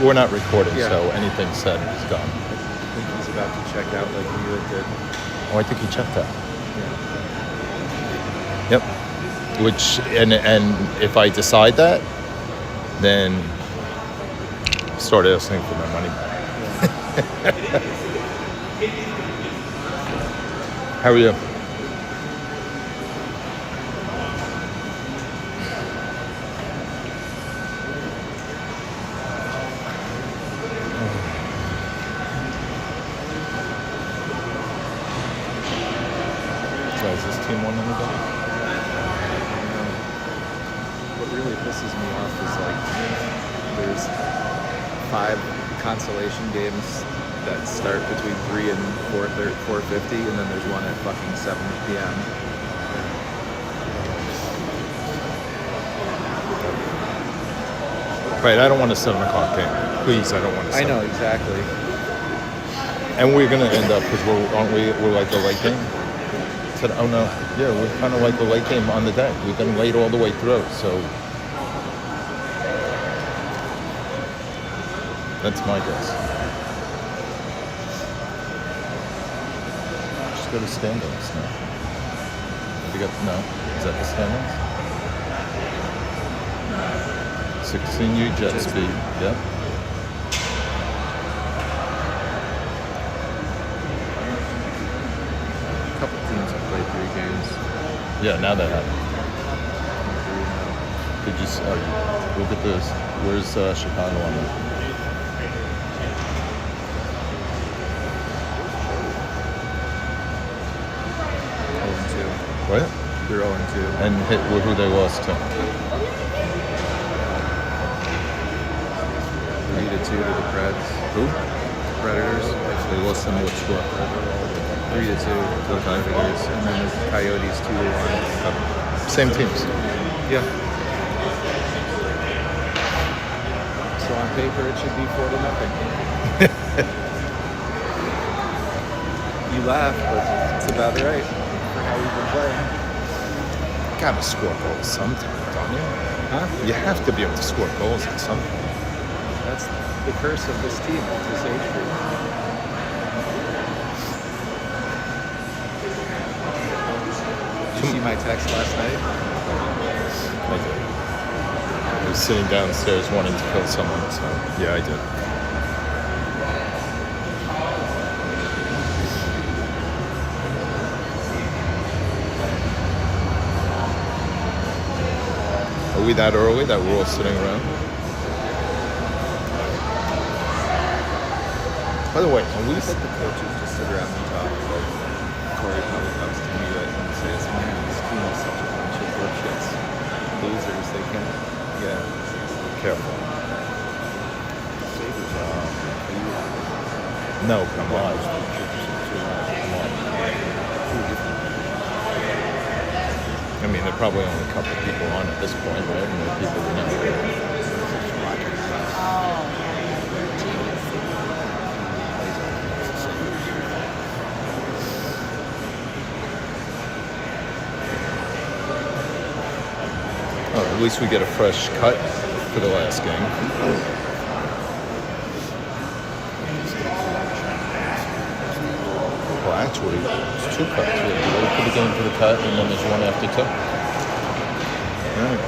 We're not recording, Yeah. so anything said is gone. I think he's about to check out like Leland did. Oh, I think he checked that. Yeah. Yep. Which and if I decide that, then start asking for my money back. How are you? So is this team won anybody? What really pisses me off is like there's 5 consolation games that start between 3 and 4:50, and then there's one at fucking 7 p.m. Right, I don't want a 7 o'clock game. Please, I don't want a 7. I know exactly. And we're gonna end up because we're like a late game. Said, oh no, yeah, we're kind of like a late game on the day. We've been late all the way through, so that's my guess. Just go to standings now. Have you got is that the standings? 16U jet speed. Yep. A couple teams have played 3 games. Yeah, now they have. Did you look at this? Where's Chicago on that? What? They're 0-2. And hit who they lost to. 3-2 to the Preds. Who? Predators. They lost them what score? 3-2 to the Predators, and then the Coyotes 2-1. Same teams. Yeah. So on paper, it should be 4-0. You laugh, but it's about right for how we've been playing. Gotta score goals sometime, don't you? Huh? You have to be able to score goals at some point. That's the curse of this team, this age group. Did you see my text last night? I did. I was sitting downstairs wanting to kill someone, so yeah, I did. Are we that early that we're all sitting around? By the way, can we I think the coaches just sit around and talk. But Corey probably comes to me and says, "Man, this team is such a bunch of bullshits, losers. They can't." Yeah. careful? Sabres No, come on. I mean, there are probably only a couple of people on at this point, right? More people than ever. Oh, at least we get a fresh cut for the last game. Well, actually, it's 2 cuts. We have to wait for the game for the cut, and then there's one after 2. Right.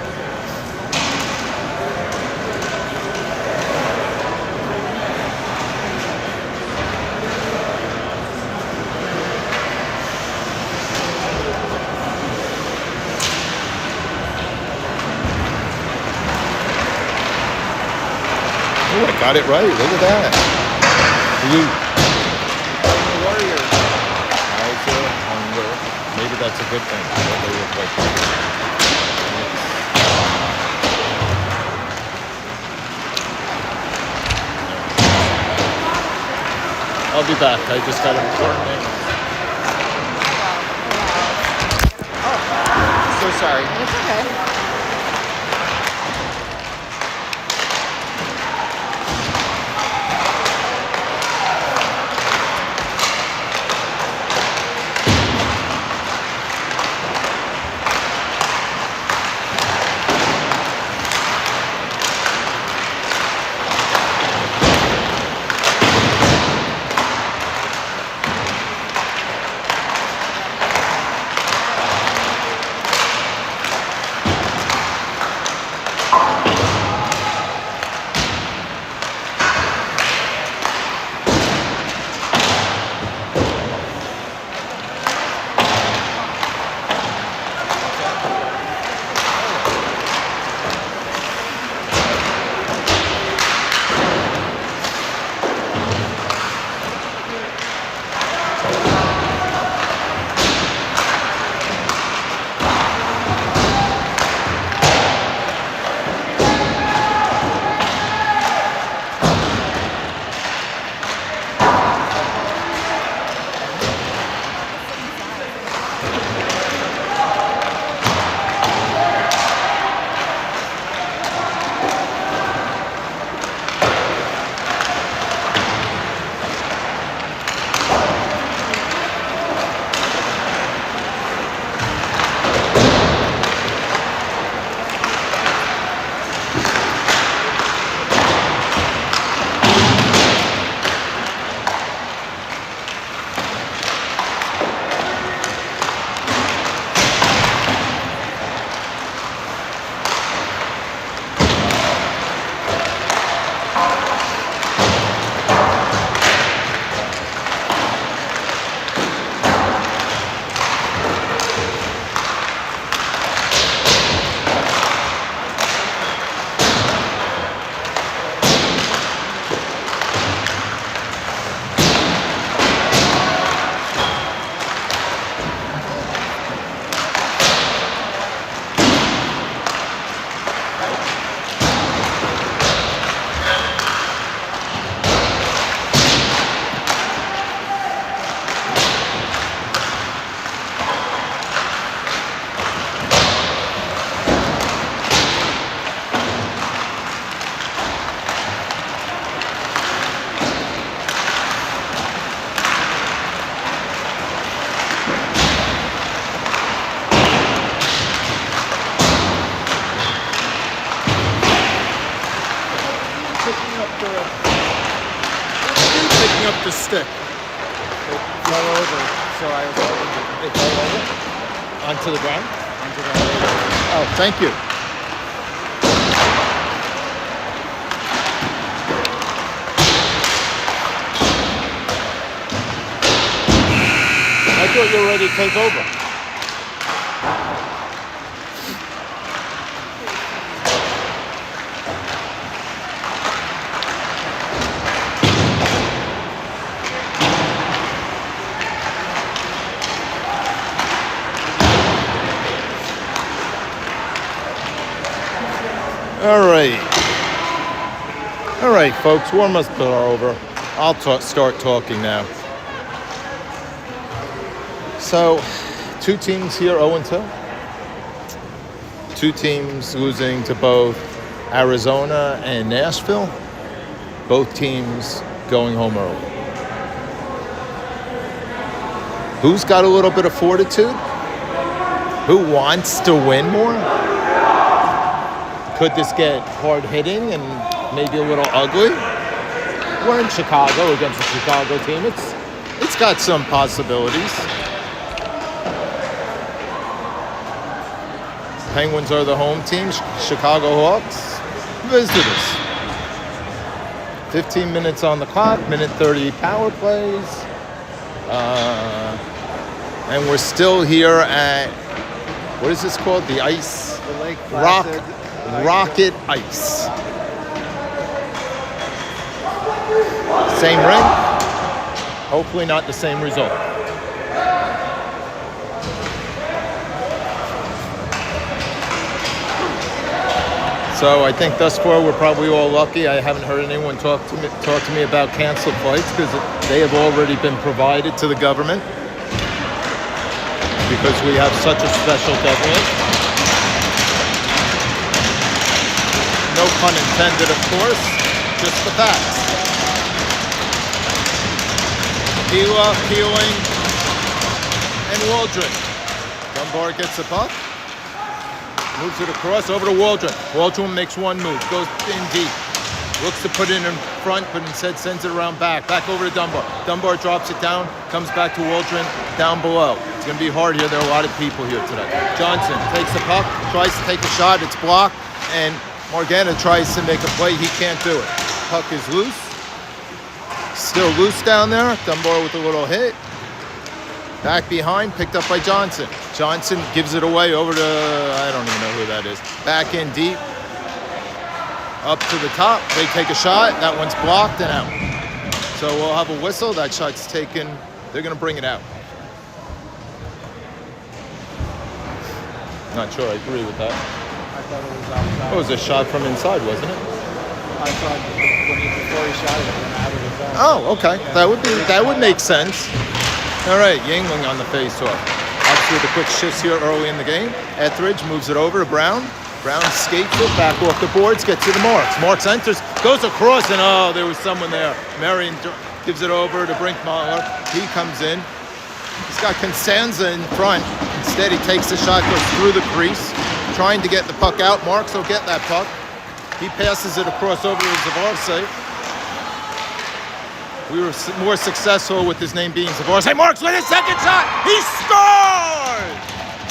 Oh, I got it right. Look at that. Warrior. Hunger. Maybe that's a good thing. What they look like. I'll be back. I just got an important name. Oh, so sorry. It's okay. after it. Picking up the stick. It fell over, so I was holding it It fell over onto the ground. onto the elevator. Oh, thank you. I thought you were ready to take over. All right, folks. Warm-ups are over. I'll start talking now. So, two teams here 0-2. Two teams losing to both Arizona and Nashville. Both teams going home early. Who's got a little bit of fortitude? Who wants to win more? Could this get hard hitting and maybe a little ugly? We're in Chicago against a Chicago team. It's got some possibilities. Penguins are the home team. Chicago Hawks, visitors. 15 minutes on the clock, minute 30 power plays. And we're still here at, what is this called? The ice? The Lake Placid Rocket Ice. Same rink. Hopefully not the same result. So I think thus far we're probably all lucky. I haven't heard anyone talk to me about canceled flights because they have already been provided to the government because we have such a special government. No pun intended, of course, just the facts. Gila, Keeling, and Waldron. Dunbar gets the puck. Moves it across over to Waldron. Waldron makes one move, goes in deep. Looks to put it in front, but instead sends it around back. Back over to Dunbar. Dunbar drops it down, comes back to Waldron, down below. It's going to be hard here. There are a lot of people here today. Johnson takes the puck, tries to take a shot. It's blocked, and Morgana tries to make a play. He can't do it. Puck is loose. Still loose down there. Dunbar with a little hit. Back behind, picked up by Johnson. Johnson gives it away over to, I don't even know who that is. Back in deep. Up to the top. They take a shot. That one's blocked and out. So we'll have a whistle. That shot's taken. They're going to bring it out. Not sure I agree with that. I thought it was outside. It was a shot from inside, wasn't it? I thought before he shot it, it went out of the zone. Oh, okay. That would make sense. All right, Yangling on the face-off. Obviously, the quick shifts here early in the game. Etheridge moves it over to Brown. Brown skates it back off the boards, gets to the Marks. Marks enters, goes across, and oh, there was someone there. Marion gives it over to Brinkmeyer. He comes in. He's got Constanza in front. Instead, he takes the shot, goes through the crease, trying to get the puck out. Marks will get that puck. He passes it across over to Zavarse. We were more successful with his name being Zavarse. Marks with his second shot. He scored!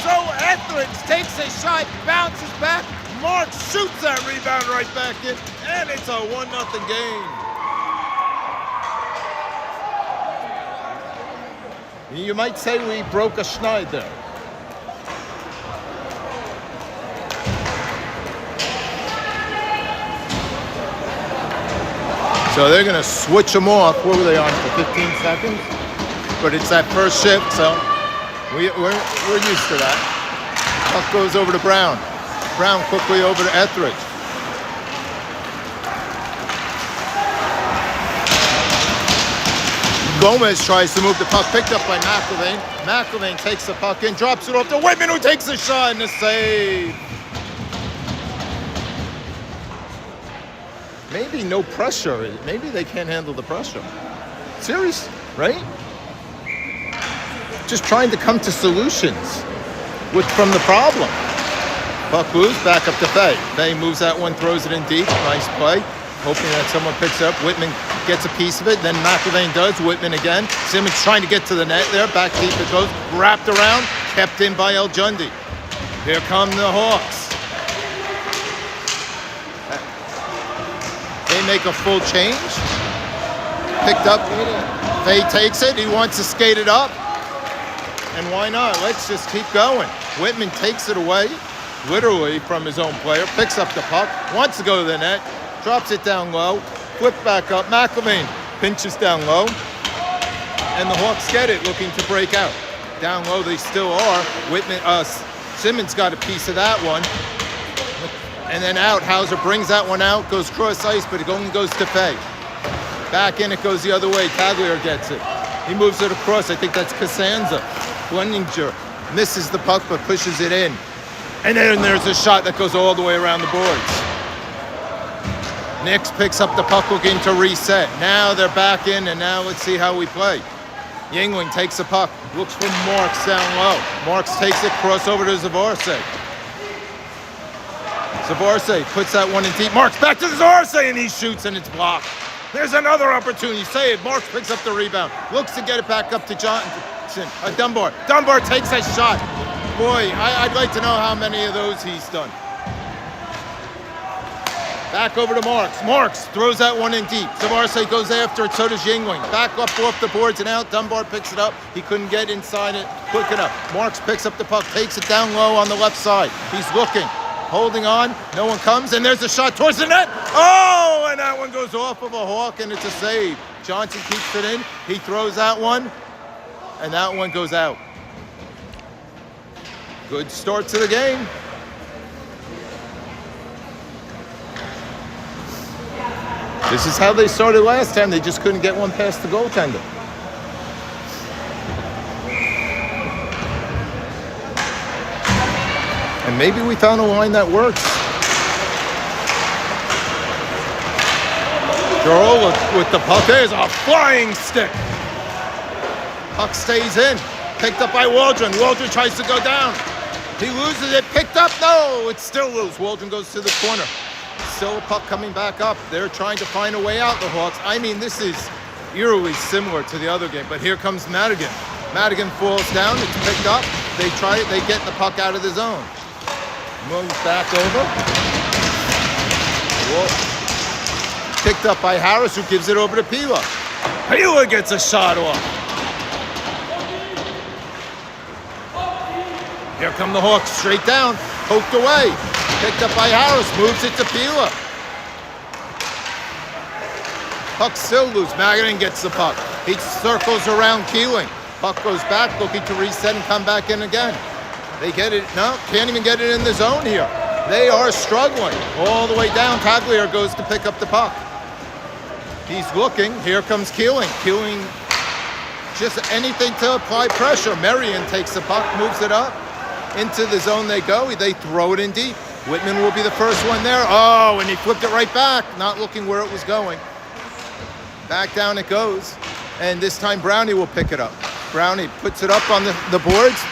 So Etheridge takes a shot, bounces back. Marks shoots that rebound right back in, and it's a 1-0 game. You might say we broke a schneid there. So they're going to switch them off. What were they on for 15 seconds? But it's that first shift, so we're used to that. Puck goes over to Brown. Brown quickly over to Etheridge. Gomez tries to move the puck, picked up by McIlvain. McIlvain takes the puck in, drops it off to Whitman, who takes the shot and the save. Maybe no pressure. Maybe they can't handle the pressure. Serious, right? Just trying to come to solutions from the problem. Puck moves back up to Fay. Fay moves that one, throws it in deep. Nice play. hoping that someone picks up. Whitman gets a piece of it, then McIlvaine does. Whitman again. Simmons trying to get to the net there. Back deep it goes. Wrapped around. Kept in by El Jundi. Here come the Hawks. They make a full change. Picked up. Faye takes it. He wants to skate it up. And why not? Let's just keep going. Whitman takes it away, literally from his own player. Picks up the puck. Wants to go to the net. Drops it down low. Flip back up. McIlvaine pinches down low. And the Hawks get it, looking to break out. Down low they still are. Whitman, Simmons got a piece of that one. And then out. Hauser brings that one out. Goes cross ice, but it only goes to Faye. Back in, it goes the other way. Taglier gets it. He moves it across. I think that's Cosenza. Blendinger misses the puck, but pushes it in. And then there's a shot that goes all the way around the boards. Nix picks up the puck, looking to reset. Now they're back in, and now let's see how we play. Yingling takes the puck, looks for Marks down low. Marks takes it, crossover to Zavarse. Zavarse puts that one in deep. Marks back to Zavarse, and he shoots, and it's blocked. There's another opportunity. Save. Marks picks up the rebound. Looks to get it back up to Johnson. Dunbar. Dunbar takes that shot. Boy, I'd like to know how many of those he's done. Back over to Marks. Marks throws that one in deep. Zavarse goes after it, so does Yingling. Back up off the boards and out. Dunbar picks it up. He couldn't get inside it quick enough. Marks picks up the puck, takes it down low on the left side. He's looking. Holding on, no one comes, and there's a shot towards the net. Oh, and that one goes off of a Hawk, and it's a save. Johnson keeps it in. He throws that one, and that one goes out. Good start to the game. This is how they started last time. They just couldn't get one past the goaltender. And maybe we found a line that works. Jarola with the puck. There's a flying stick. Puck stays in. Picked up by Waldron. Waldron tries to go down. He loses it. Picked up. No, it's still loose. Waldron goes to the corner. Still a puck coming back up. They're trying to find a way out, the Hawks. I mean, this is eerily similar to the other game. But here comes Madigan. Madigan falls down. It's picked up. They try it. They get the puck out of the zone. Moves back over. Whoa. Picked up by Harris, who gives it over to Pila. Pila gets a shot off. Here come the Hawks, straight down, poked away. Picked up by Harris, moves it to Pila. Puck still loose. Magadan gets the puck. He circles around Keeling. Puck goes back, looking to reset and come back in again. They get it, no, can't even get it in the zone here. They are struggling. All the way down, Taglier goes to pick up the puck. He's looking, here comes Keeling. Keeling, just anything to apply pressure. Marion takes the puck, moves it up. Into the zone they go, they throw it in deep. Whitman will be the first one there. Oh, and he flipped it right back, not looking where it was going. Back down it goes. And this time Brownie will pick it up. Brownie puts it up on the boards.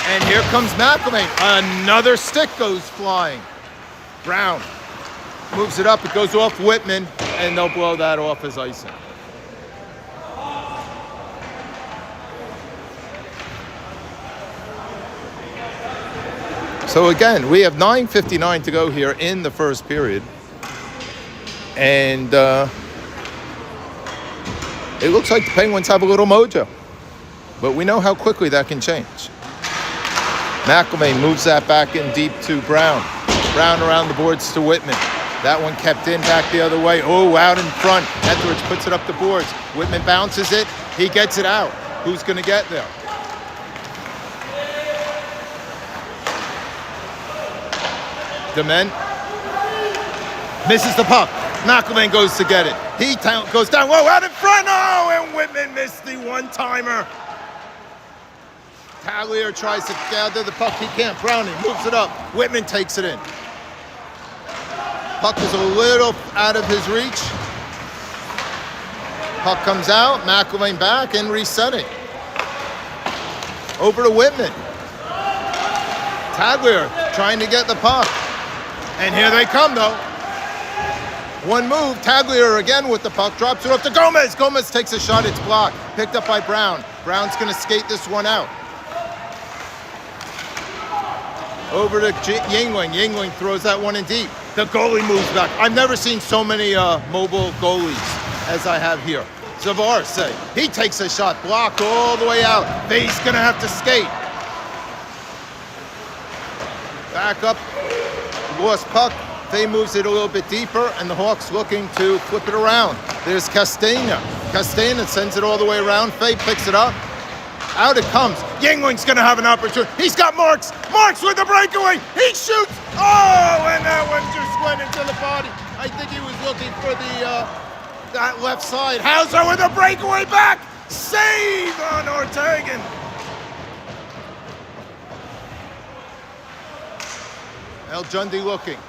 And here comes McIlvaine. Another stick goes flying. Brown moves it up. It goes off Whitman, and they'll blow that off as icing. So again, we have 9:59 to go here in the first period. And it looks like the Penguins have a little mojo. But we know how quickly that can change. McIlvaine moves that back in deep to Brown. Brown around the boards to Whitman. That one kept in back the other way. Oh, out in front. Edwards puts it up the boards. Whitman bounces it. He gets it out. Who's going to get there? Dement misses the puck. McIlvaine goes to get it. He goes down low, out in front. Oh, and Whitman missed the one-timer. Taglier tries to gather the puck. He can't. Brownie moves it up. Whitman takes it in. Puck is a little out of his reach. Puck comes out. McIlvaine back and resetting. Over to Whitman. Taglier trying to get the puck. And here they come, though. One move, Taglier again with the puck, drops it off to Gomez. Gomez takes a shot, it's blocked. Picked up by Brown. Brown's gonna skate this one out. Over to Yingling. Yingling throws that one in deep. The goalie moves back. I've never seen so many mobile goalies as I have here. Zavarse, he takes a shot, blocked all the way out. Faye's gonna have to skate. Back up, lost puck. Faye moves it a little bit deeper, and the Hawks looking to flip it around. There's Castagna. Castagna sends it all the way around. Faye picks it up. Out it comes. Yingling's going to have an opportunity. He's got Marks. Marks with the breakaway. He shoots. Oh, and that one just went into the body. I think he was looking for that left side. Hauser with a breakaway back. Save on Ortegan. El Jundi looking.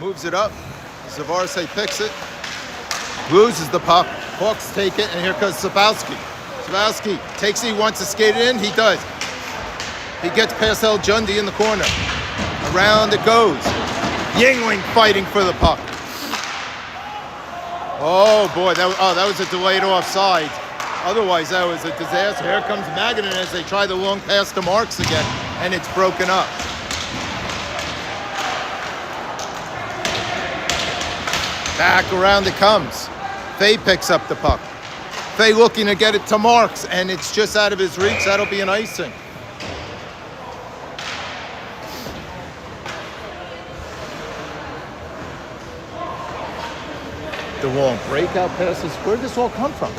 Moves it up. Zavarse picks it. Loses the puck. Hawks take it, and here comes Sapowski. Sapowski takes it. He wants to skate it in. He does. He gets past El Jundi in the corner. Around it goes. Yingling fighting for the puck. Oh, boy. That was a delayed offside. Otherwise, that was a disaster. Here comes Magadan as they try the long pass to Marks again, and it's broken up. Back around it comes. Faye picks up the puck. Faye looking to get it to Marks, and it's just out of his reach. That'll be an icing. The long breakout passes. Where did this all come from?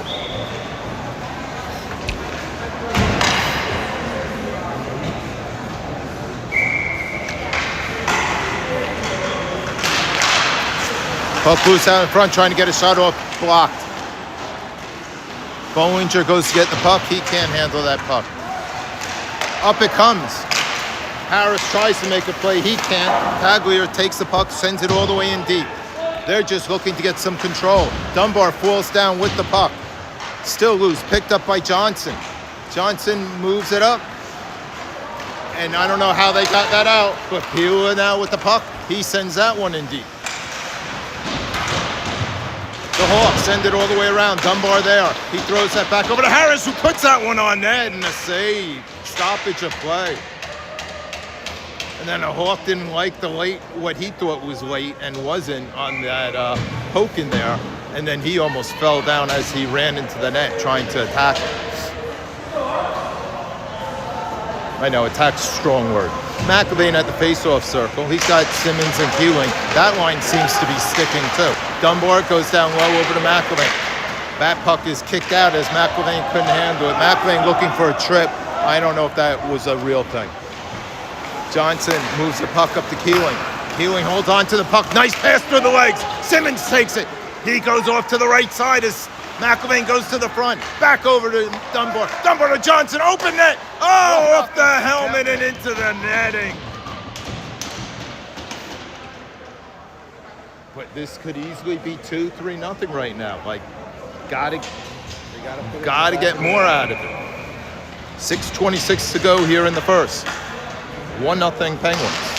Puck loose out in front, trying to get a shot off, blocked. Bollinger goes to get the puck. He can't handle that puck. Up it comes. Harris tries to make a play. He can't. Taglier takes the puck, sends it all the way in deep. They're just looking to get some control. Dunbar falls down with the puck. Still loose. Picked up by Johnson. Johnson moves it up. And I don't know how they got that out, but Pila now with the puck. He sends that one in deep. The Hawks send it all the way around. Dunbar there. He throws that back over to Harris, who puts that one on net, and a save. Stoppage of play. And then the Hawk didn't like the late, what he thought was late and wasn't on that poke in there. And then he almost fell down as he ran into the net trying to attack it. I know, attack's a strong word. McIlvain at the face-off circle. He's got Simmons and Keeling. That line seems to be sticking too. Dunbar goes down low over to McIlvain. That puck is kicked out as McIlvain couldn't handle it. McIlvain looking for a trip. I don't know if that was a real thing. Johnson moves the puck up to Keeling. Keeling holds on to the puck. Nice pass through the legs. Simmons takes it. He goes off to the right side as McIlvain goes to the front. Back over to Dunbar. Dunbar to Johnson. Open net. Oh, off the helmet and into the netting. But this could easily be 2-3-0 right now. Like, gotta get more out of it. 6:26 to go here in the first. 1-0 Penguins.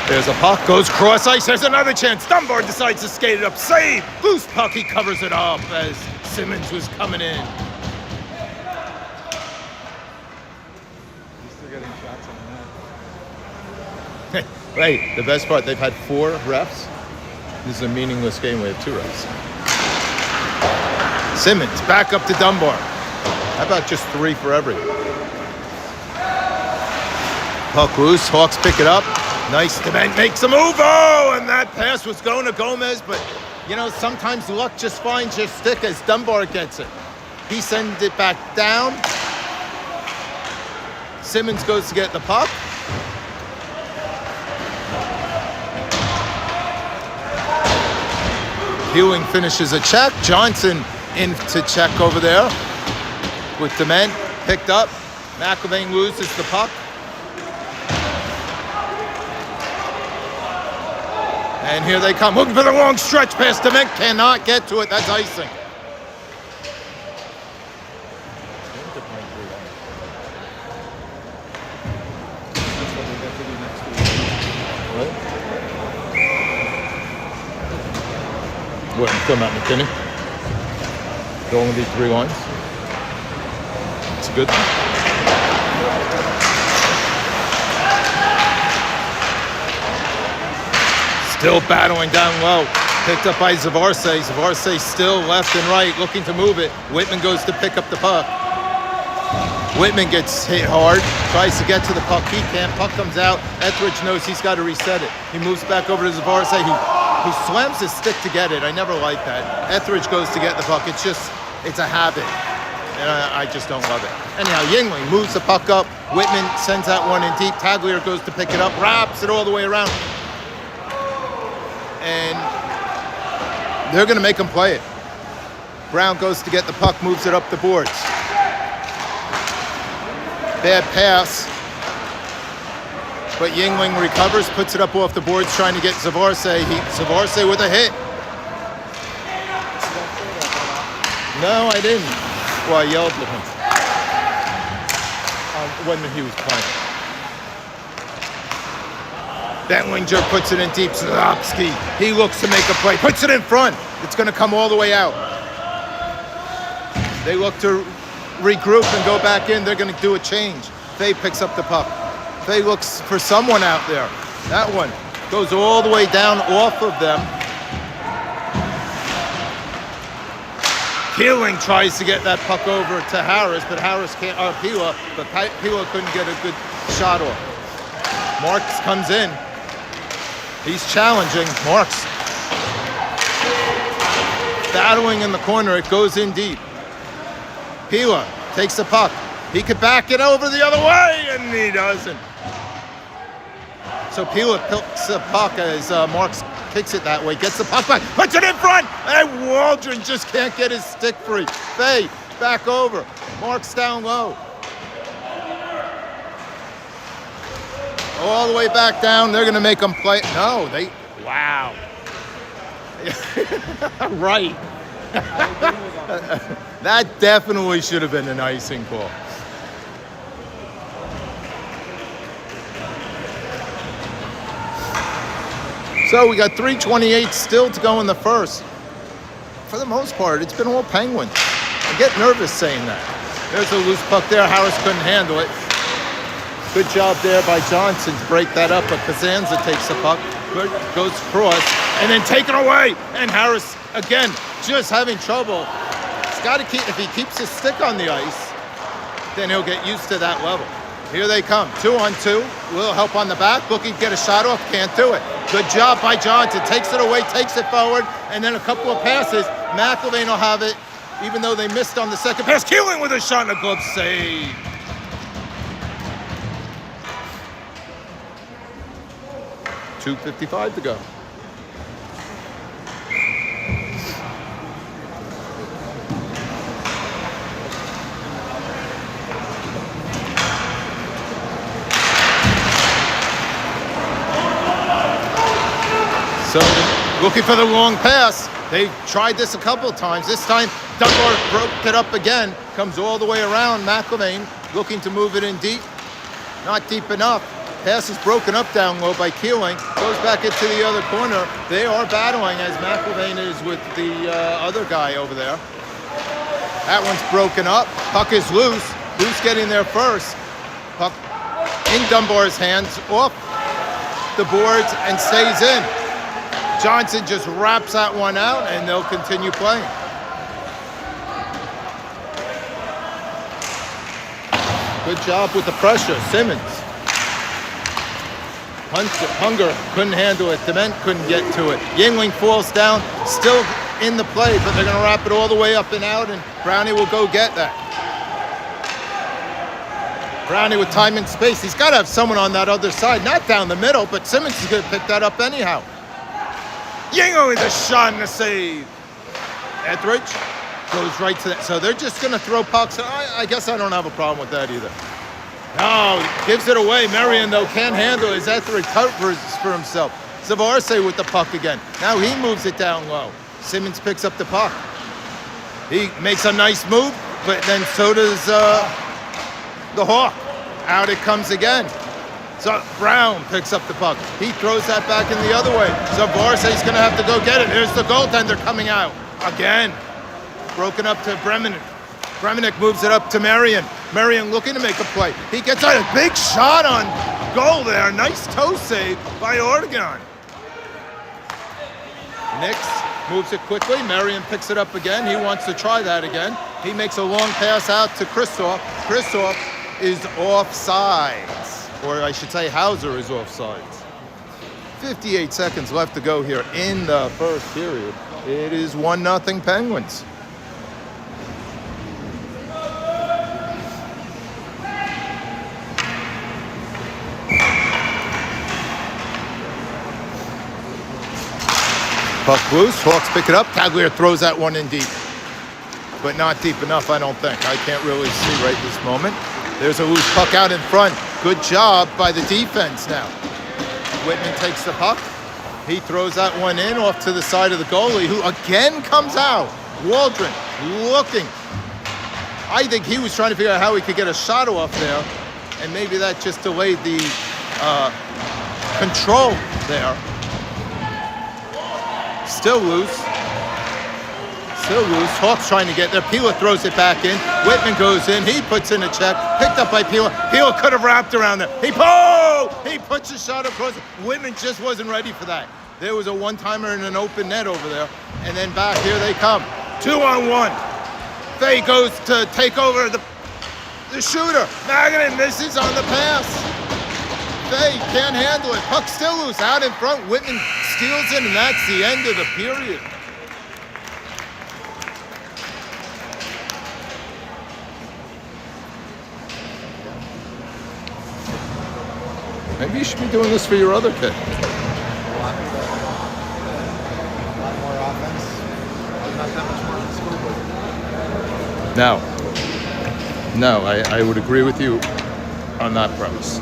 There's a puck, goes cross ice, there's another chance. Dunbar decides to skate it up, save! Loose puck, he covers it up as Simmons was coming in. He's still getting shots on the net. Hey, the best part, they've had 4 refs. This is a meaningless game, we have 2 refs. Simmons, back up to Dunbar. How about just 3 for everything? Puck loose, Hawks pick it up. Nice, Dement makes a move. Oh, and that pass was going to Gomez, but, you know, sometimes luck just finds your stick as Dunbar gets it. He sends it back down. Simmons goes to get the puck. Ewing finishes a check. Johnson in to check over there with Dement. Picked up. McIlvain loses the puck. And here they come, looking for the long stretch pass. Dement cannot get to it. That's icing. What, still not McKinney? There'll only be 3 lines. It's a good thing. Still battling down low. Picked up by Zavarse. Zavarse still left and right, looking to move it. Whitman goes to pick up the puck. Whitman gets hit hard, tries to get to the puck. He can't. Puck comes out. Etheridge knows he's got to reset it. He moves back over to Zavarse, who slams his stick to get it. I never like that. Etheridge goes to get the puck. It's a habit. And I just don't love it. Anyhow, Yingling moves the puck up. Whitman sends that one in deep. Taglier goes to pick it up, wraps it all the way around. And they're going to make him play it. Brown goes to get the puck, moves it up the boards. Bad pass. But Yingling recovers, puts it up off the boards, trying to get Zavarse. Zavarse with a hit. No, I didn't. Well, I yelled at him when he was playing. Bentlinger puts it in deep. Zlopsky, he looks to make a play. Puts it in front. It's going to come all the way out. They look to regroup and go back in. They're going to do a change. Fay picks up the puck. Fay looks for someone out there. That one goes all the way down off of them. Keeling tries to get that puck over to Harris, but Harris can't, Pila, but Pila couldn't get a good shot off. Marks comes in. He's challenging. Marks battling in the corner. It goes in deep. Pila takes the puck. He could back it over the other way, and he doesn't. So Pila picks the puck as Marks kicks it that way, gets the puck back, puts it in front, and Waldron just can't get his stick free. Fay back over. Marks down low. All the way back down. They're going to make them play. No, wow. Right. That definitely should have been an icing call. So we got 3:28 still to go in the first. For the most part, it's been all Penguins. I get nervous saying that. There's a loose puck there. Harris couldn't handle it. Good job there by Johnson to break that up, but Cosenza takes the puck, goes across, and then taken away. And Harris, again, just having trouble. He's got to keep, if he keeps his stick on the ice, then he'll get used to that level. Here they come, 2-on-2, a little help on the back, looking to get a shot off, can't do it. Good job by Johnson, takes it away, takes it forward, and then a couple of passes. McIlvain will have it, even though they missed on the second pass. Keeling with a shot and a glove save. .255 to go. So, looking for the long pass. They tried this a couple of times. This time, Dunbar broke it up again. Comes all the way around. McIlvain looking to move it in deep. Not deep enough. Pass is broken up down low by Keeling. Goes back into the other corner. They are battling as McIlvain is with the other guy over there. That one's broken up. Puck is loose. Who's getting there first? Puck in Dunbar's hands, off the boards, and stays in. Johnson just wraps that one out, and they'll continue playing. Good job with the pressure. Simmons. Hunger couldn't handle it. Dement couldn't get to it. Yingling falls down, still in the play, but they're going to wrap it all the way up and out, and Brownie will go get that. Brownie with time and space. He's got to have someone on that other side, not down the middle, but Simmons is going to pick that up anyhow. Yingling with a shot and a save. Etheridge goes right to that. So they're just going to throw pucks. I guess I don't have a problem with that either. No, gives it away. Marion, though, can't handle it as Etheridge covers for himself. Zavarse with the puck again. Now he moves it down low. Simmons picks up the puck. He makes a nice move, but then so does the Hawk. Out it comes again. So Brown picks up the puck. He throws that back in the other way. So Varsa's going to have to go get it. Here's the goaltender coming out again. Broken up to Bremenik. Bremenik moves it up to Marion. Marion looking to make a play. He gets a big shot on goal there. Nice toe save by Oregon. Nix moves it quickly. Marion picks it up again. He wants to try that again. He makes a long pass out to Kristoff. Kristoff is offsides. Or I should say Hauser is offsides. 58 seconds left to go here in the first period. It is 1-0 Penguins. Puck loose, Hawks pick it up. Taglier throws that one in deep. But not deep enough, I don't think. I can't really see right this moment. There's a loose puck out in front. Good job by the defense now. Whitman takes the puck. He throws that one in off to the side of the goalie, who again comes out. Waldron looking. I think he was trying to figure out how he could get a shot off there, and maybe that just delayed the control there. Still loose. Hawks trying to get there. Pila throws it back in. Whitman goes in. He puts in a check. Picked up by Pila. Pila could have wrapped around there. He puts a shot across. Whitman just wasn't ready for that. There was a one-timer in an open net over there. And then back here they come. 2-on-1. Fay goes to take over the shooter. Maganin misses on the pass. Fay can't handle it. Puck still loose out in front. Whitman steals it, and that's the end of the period. Maybe you should be doing this for your other kid. A lot more offense. Not that much more on the scoreboard. No, I would agree with you on that premise.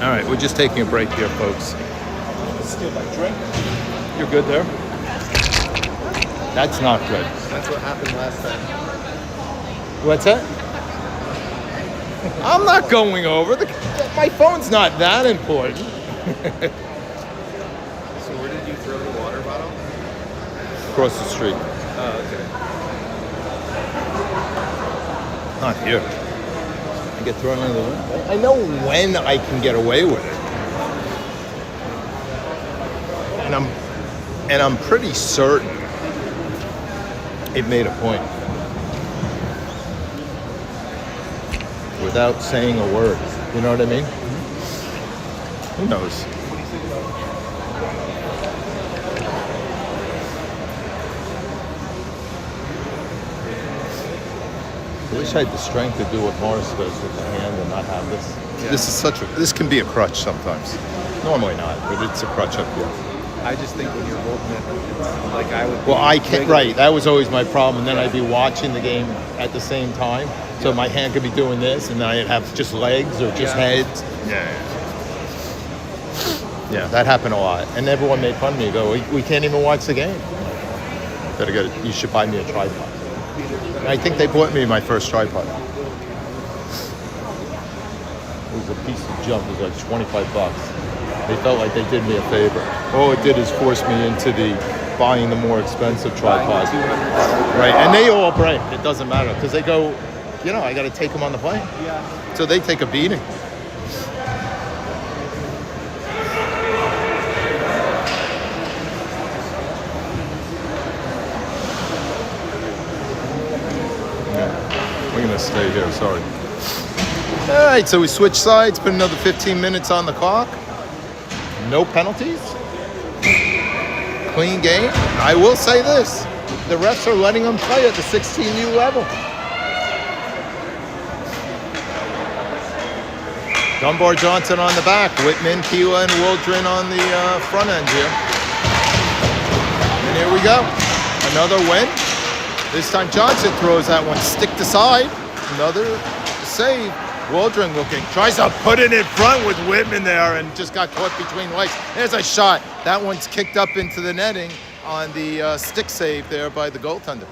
All right, we're just taking a break here, folks. Steal my drink. You're good there? That's not good. That's what happened last time. What's that? I'm not going over. My phone's not that important. So where did you throw the water bottle? Across the street. Oh, okay. Not here. I get thrown under the window. I know when I can get away with it. And I'm pretty certain it made a point. Without saying a word. You know what I mean? Who knows? I wish I had the strength to do what Morris does with the hand and not have this. Yeah. This can be a crutch sometimes. Normally not, but it's a crutch up here. I just think when you're holding it, it's like I would. Well, I can't. Right, that was always my problem. And then I'd be watching the game at the same time, so my hand could be doing this, and then I'd have just legs or just heads. Yeah, that happened a lot, and everyone made fun of me. Though we can't even watch the game. Better get it. You should buy me a tripod. And I think they bought me my first tripod. It was a piece of junk. It was like $25. They felt like they did me a favor. All it did is force me into buying the more expensive tripod. Right, and they all break. It doesn't matter because they go, I got to take them on the plane. Yeah. So they take a beating. Yeah, we're gonna stay here. Sorry. All right, so we switch sides. Put another 15 minutes on the clock. No penalties. Clean game. I will say this. The refs are letting them play at the 16U level. Dunbar Johnson on the back. Whitman, Pila, and Waldron on the front end here. And here we go. Another win. This time Johnson throws that one stick to side. Another save. Waldron looking, tries to put it in front with Whitman there and just got caught between legs. There's a shot. That one's kicked up into the netting on the stick save there by the goaltender.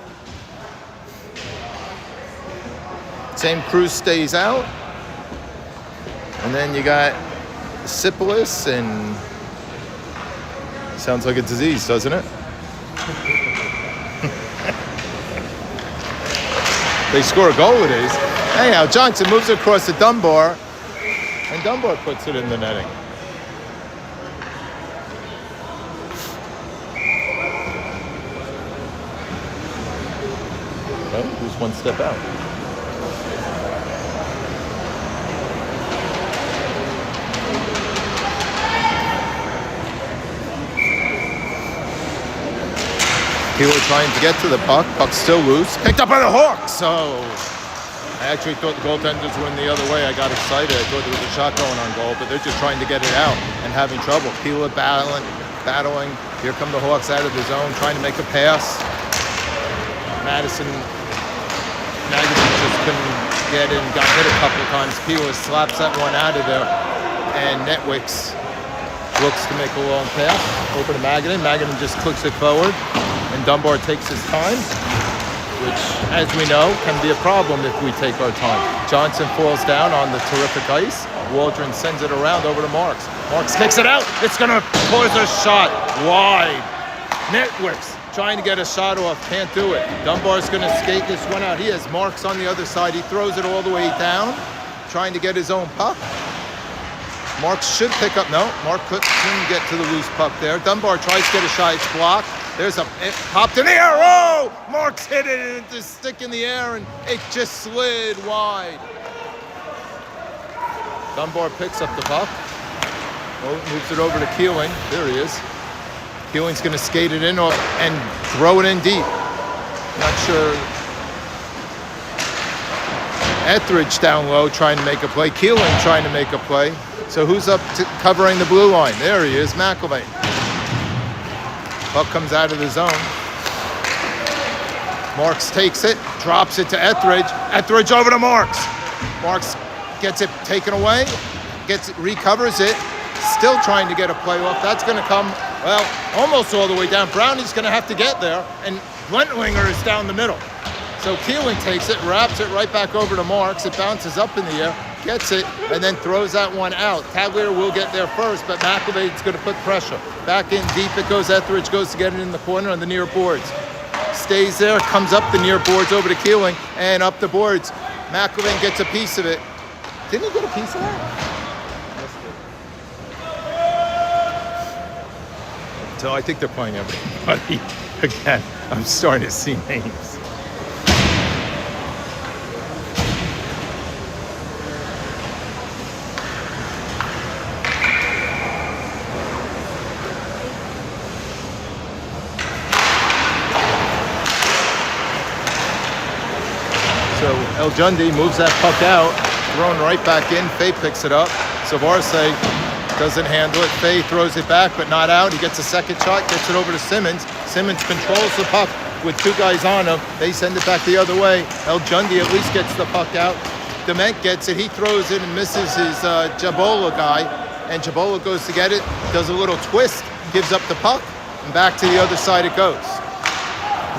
Same Cruz stays out. And then you got syphilis, and sounds like a disease, doesn't it? They score a goal, it is. Anyhow, Johnson moves it across to Dunbar, and Dunbar puts it in the netting. Well, who's one step out? People are trying to get to the puck. Puck's still loose. Picked up by the Hawks. So I actually thought the goaltenders went the other way. I got excited. I thought there was a shot going on goal, but they're just trying to get it out and having trouble. People are battling. Here come the Hawks out of the zone, trying to make a pass. Magadan just couldn't get in. Got hit a couple of times. People slaps that one out of there, and Netwicks looks to make a long pass over to Magadan. Magadan just clicks it forward, and Dunbar takes his time, which, as we know, can be a problem if we take our time. Johnson falls down on the terrific ice. Waldron sends it around over to Marks. Marks kicks it out. It's going to cause a shot wide. Netwicks trying to get a shot off, can't do it. Dunbar's going to skate this one out. He has Marks on the other side. He throws it all the way down, trying to get his own puck. Marks should pick up. No, Mark couldn't get to the loose puck there. Dunbar tries to get a shot. It's blocked. It popped in the air. Oh! Marks hit it and it just stick in the air and it just slid wide. Dunbar picks up the puck. Moves it over to Keeling. There he is. Keeling's going to skate it in and throw it in deep. Not sure. Etheridge down low trying to make a play. Keeling trying to make a play. So who's up covering the blue line? There he is, McElvain. Puck comes out of the zone. Marks takes it, drops it to Etheridge. Etheridge over to Marks. Marks gets it taken away, recovers it, still trying to get a play off. That's going to come, well, almost all the way down. Brownie's going to have to get there, and Blentlinger is down the middle. So Keeling takes it, wraps it right back over to Marks. It bounces up in the air, gets it, and then throws that one out. Taglier will get there first, but McElvain's going to put pressure. Back in deep it goes. Etheridge goes to get it in the corner on the near boards. Stays there, comes up the near boards over to Keeling, and up the boards. McElvain gets a piece of it. Didn't he get a piece of that? So I think they're playing everybody. Again, I'm starting to see names. So El Jundi moves that puck out, thrown right back in. Fay picks it up. Savarse doesn't handle it. Fay throws it back, but not out. He gets a second shot, gets it over to Simmons. Simmons controls the puck with two guys on him. They send it back the other way. El Jundi at least gets the puck out. Dement gets it. He throws it and misses his Jabola guy. And Jabola goes to get it, does a little twist, gives up the puck, and back to the other side it goes.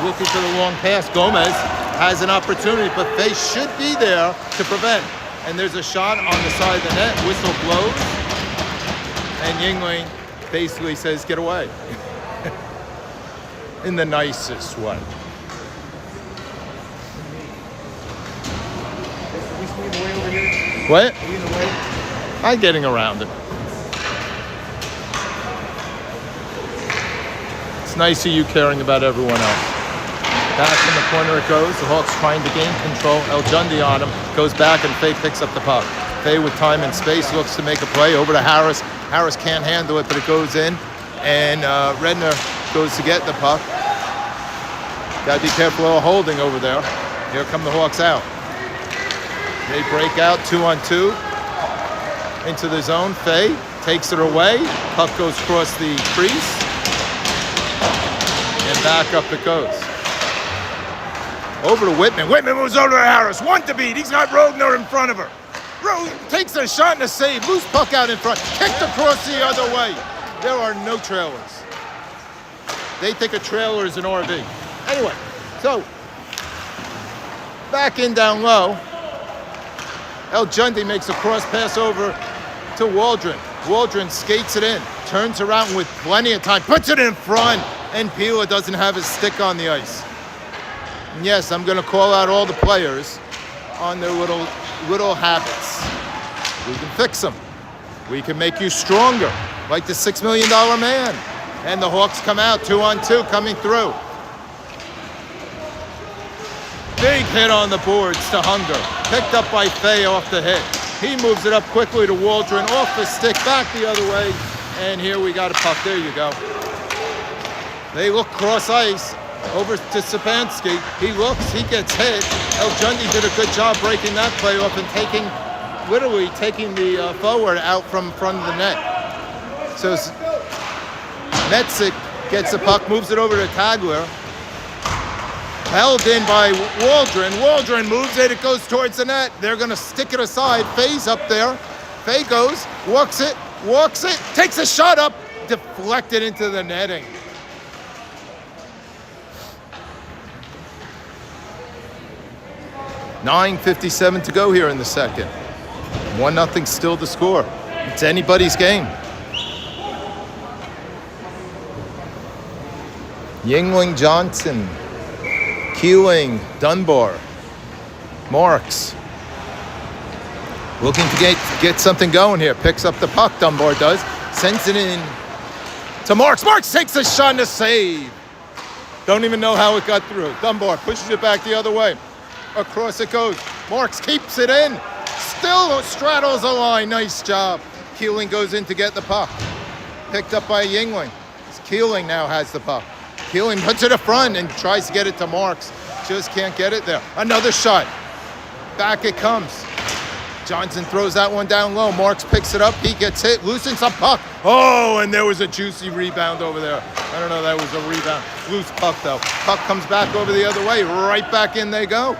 Looking for the long pass. Gomez has an opportunity, but Fay should be there to prevent. And there's a shot on the side of the net. Whistle blows. And Yingling basically says, get away. In the nicest way. Are we swinging the way over here? What? Are we in the way? I'm getting around it. It's nice of you caring about everyone else. Back in the corner it goes. The Hawks trying to gain control. El Jundi on him. Goes back and Fay picks up the puck. Fay with time and space looks to make a play over to Harris. Harris can't handle it, but it goes in. And Redner goes to get the puck. Got to be careful of holding over there. Here come the Hawks out. They break out 2-on-2 into the zone. Fay takes it away. Puck goes across the crease. And back up it goes. Over to Whitman. Whitman moves over to Harris. One to beat. He's got Rogner in front of her. Takes a shot and a save. Loose puck out in front. Kicked across the other way. There are no trailers. They think a trailer is an RV. Anyway, so back in down low. El Jundi makes a cross pass over to Waldron. Waldron skates it in, turns around with plenty of time, puts it in front, and Pila doesn't have his stick on the ice. And yes, I'm going to call out all the players on their little habits. We can fix them. We can make you stronger, like the $6 million man. And the Hawks come out 2-on-2, coming through. Big hit on the boards to Hunger. Picked up by Fay off the hit. He moves it up quickly to Waldron, off the stick, back the other way. And here we got a puck. There you go. They look cross ice over to Sapansky. He looks, he gets hit. El Jundi did a good job breaking that play off and literally taking the forward out from front of the net. So Metzik gets the puck, moves it over to Tagler. Held in by Waldron. Waldron moves it. It goes towards the net. They're going to stick it aside. Fay's up there. Fay goes, walks it, takes a shot up, deflected into the netting. $9:57 to go here in the second. 1-0 still to score. It's anybody's game. Yingling, Johnson, Keeling, Dunbar, Marks. Looking to get something going here. Picks up the puck, Dunbar does. Sends it in to Marks. Marks takes a shot and a save. Don't even know how it got through. Dunbar pushes it back the other way. Across it goes. Marks keeps it in. Still straddles the line. Nice job. Keeling goes in to get the puck. Picked up by Yingling. Keeling now has the puck. Keeling puts it up front and tries to get it to Marks. Just can't get it there. Another shot. Back it comes. Johnson throws that one down low. Marks picks it up. He gets hit. Loosens a puck. Oh, and there was a juicy rebound over there. I don't know, that was a rebound. Loose puck, though. Puck comes back over the other way. Right back in they go.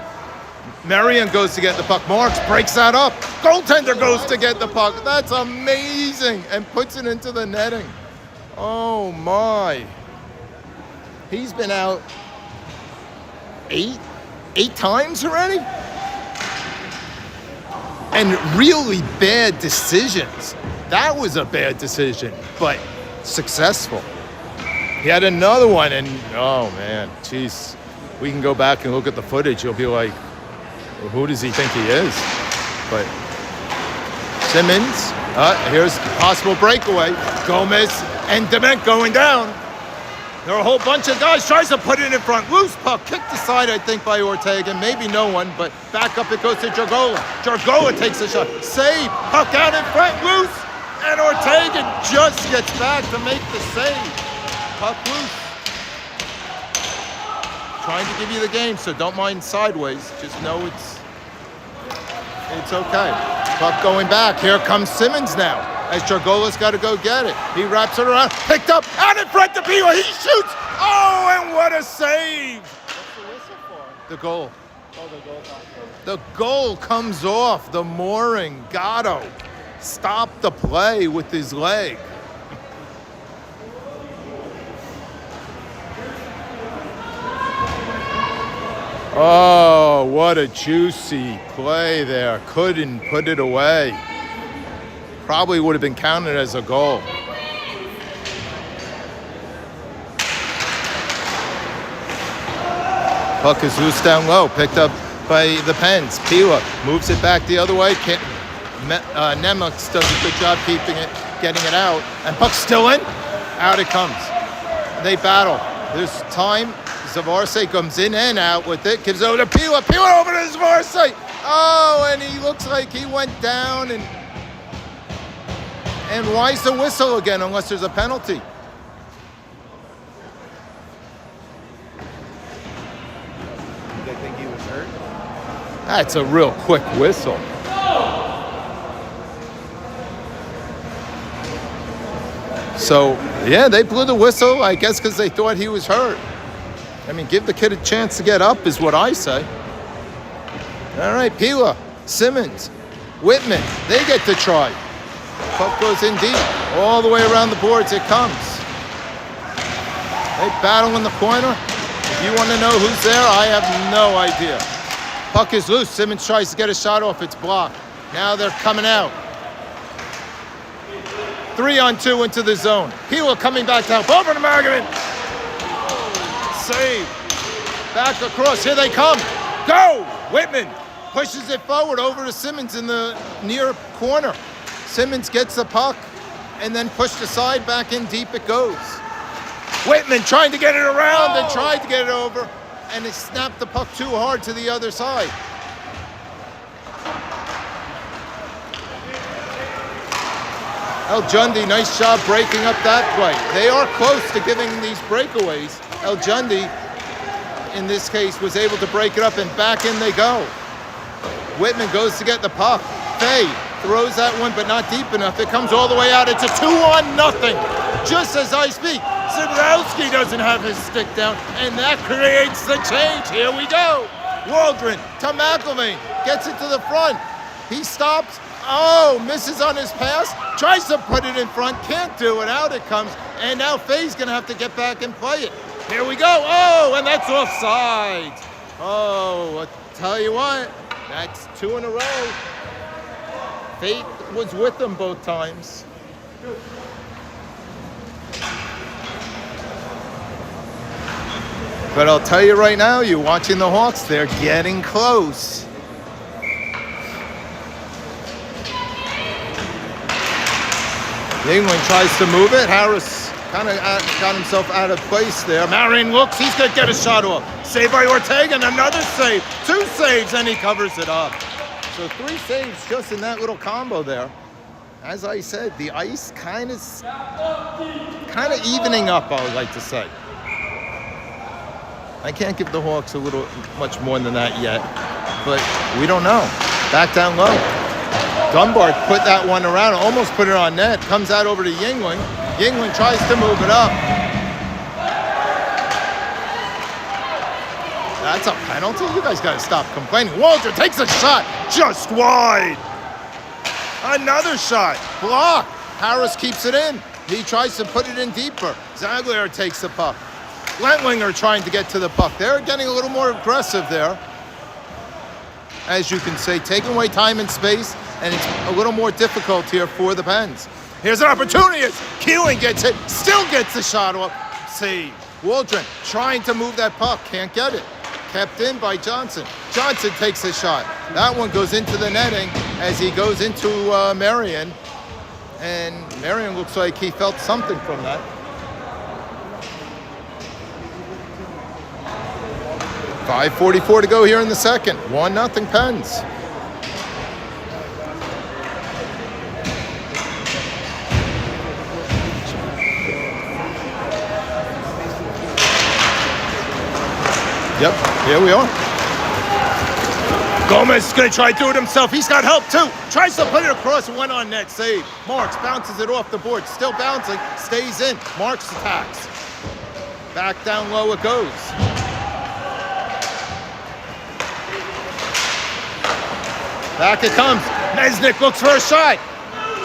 Marion goes to get the puck. Marks breaks that up. Goaltender goes to get the puck. That's amazing. And puts it into the netting. Oh, my. He's been out eight times already? And really bad decisions. That was a bad decision, but successful. He had another one, and oh man, jeez. We can go back and look at the footage. You'll be like, well, who does he think he is? But Simmons, here's possible breakaway. Gomez and Dement going down. There are a whole bunch of guys, tries to put it in front. Loose puck, kicked aside, I think, by Ortega. Maybe no one, but back up it goes to Jargola. Jargola takes a shot. Save, puck out in front, loose. And Ortega just gets back to make the save. Puck loose. Trying to give you the game, so don't mind sideways. Just know it's okay. Puck going back. Here comes Simmons now. As Jargola's got to go get it. He wraps it around, picked up, out in front to Pila. He shoots. Oh, and what a save. What's the whistle for? The goal. Oh, the goal comes. The goal comes off the mooring. Gatto stopped the play with his leg. Oh, what a juicy play there. Couldn't put it away. Probably would have been counted as a goal. Puck is loose down low, picked up by the Pens. Pila moves it back the other way. Nemux does a good job keeping it, getting it out. And puck's still in. Out it comes. They battle. There's time. Zavarse comes in and out with it. Gives it over to Pila. Pila over to Zavarse. Oh, and he looks like he went down. And why's the whistle again unless there's a penalty? They think he was hurt. That's a real quick whistle. So, yeah, they blew the whistle, I guess because they thought he was hurt. I mean, give the kid a chance to get up is what I say. All right, Pila, Simmons, Whitman, they get to try. Puck goes in deep. All the way around the boards it comes. They battle in the corner. If you want to know who's there, I have no idea. Puck is loose. Simmons tries to get a shot off. It's blocked. Now they're coming out. 3-on-2 into the zone. Hila coming back to help. Over to Margaret. Save. Back across. Here they come. Go! Whitman pushes it forward over to Simmons in the near corner. Simmons gets the puck and then pushed aside, back in deep it goes. Whitman trying to get it around and tried to get it over, and it snapped the puck too hard to the other side. El Jundi, nice job breaking up that play. They are close to giving these breakaways. El Jundi, in this case, was able to break it up, and back in they go. Whitman goes to get the puck. Fay throws that one, but not deep enough. It comes all the way out. It's a 2-on-0. Just as I speak, Sadowski doesn't have his stick down, and that creates the change. Here we go. Waldron to McElvain, gets it to the front. He stops. Oh, misses on his pass. Tries to put it in front. Can't do it. Out it comes. And now Fay's going to have to get back and play it. Here we go. Oh, and that's offside. Oh, I'll tell you what. That's 2 in a row. Fate was with them both times. But I'll tell you right now, you're watching the Hawks, they're getting close. England tries to move it. Harris kind of got himself out of place there. Marion looks, he's going to get a shot off. Save by Ortega, and another save. 2 saves, and he covers it up. So 3 saves just in that little combo there. As I said, the ice kind of evening up, I would like to say. I can't give the Hawks a little much more than that yet, but we don't know. Back down low. Dunbar put that one around, almost put it on net. Comes out over to Yingling. Yingling tries to move it up. That's a penalty? You guys got to stop complaining. Walter takes a shot just wide. Another shot. Block. Harris keeps it in. He tries to put it in deeper. Zaglier takes the puck. Lentlinger trying to get to the puck. They're getting a little more aggressive there. As you can say, taking away time and space, and it's a little more difficult here for the Pens. Here's an opportunity as Keeling gets it, still gets the shot off. Save. Waldron trying to move that puck, can't get it. Kept in by Johnson. Johnson takes a shot. That one goes into the netting as he goes into Marion. And Marion looks like he felt something from that. .5:44 to go here in the second. 1-0 Pens. Yep, here we are. Gomez is going to try to do it himself. He's got help too. Tries to put it across, went on net. Save. Marks bounces it off the board. Still bouncing. Stays in. Marks attacks. Back down low it goes. Back it comes. Mesnick looks for a shot.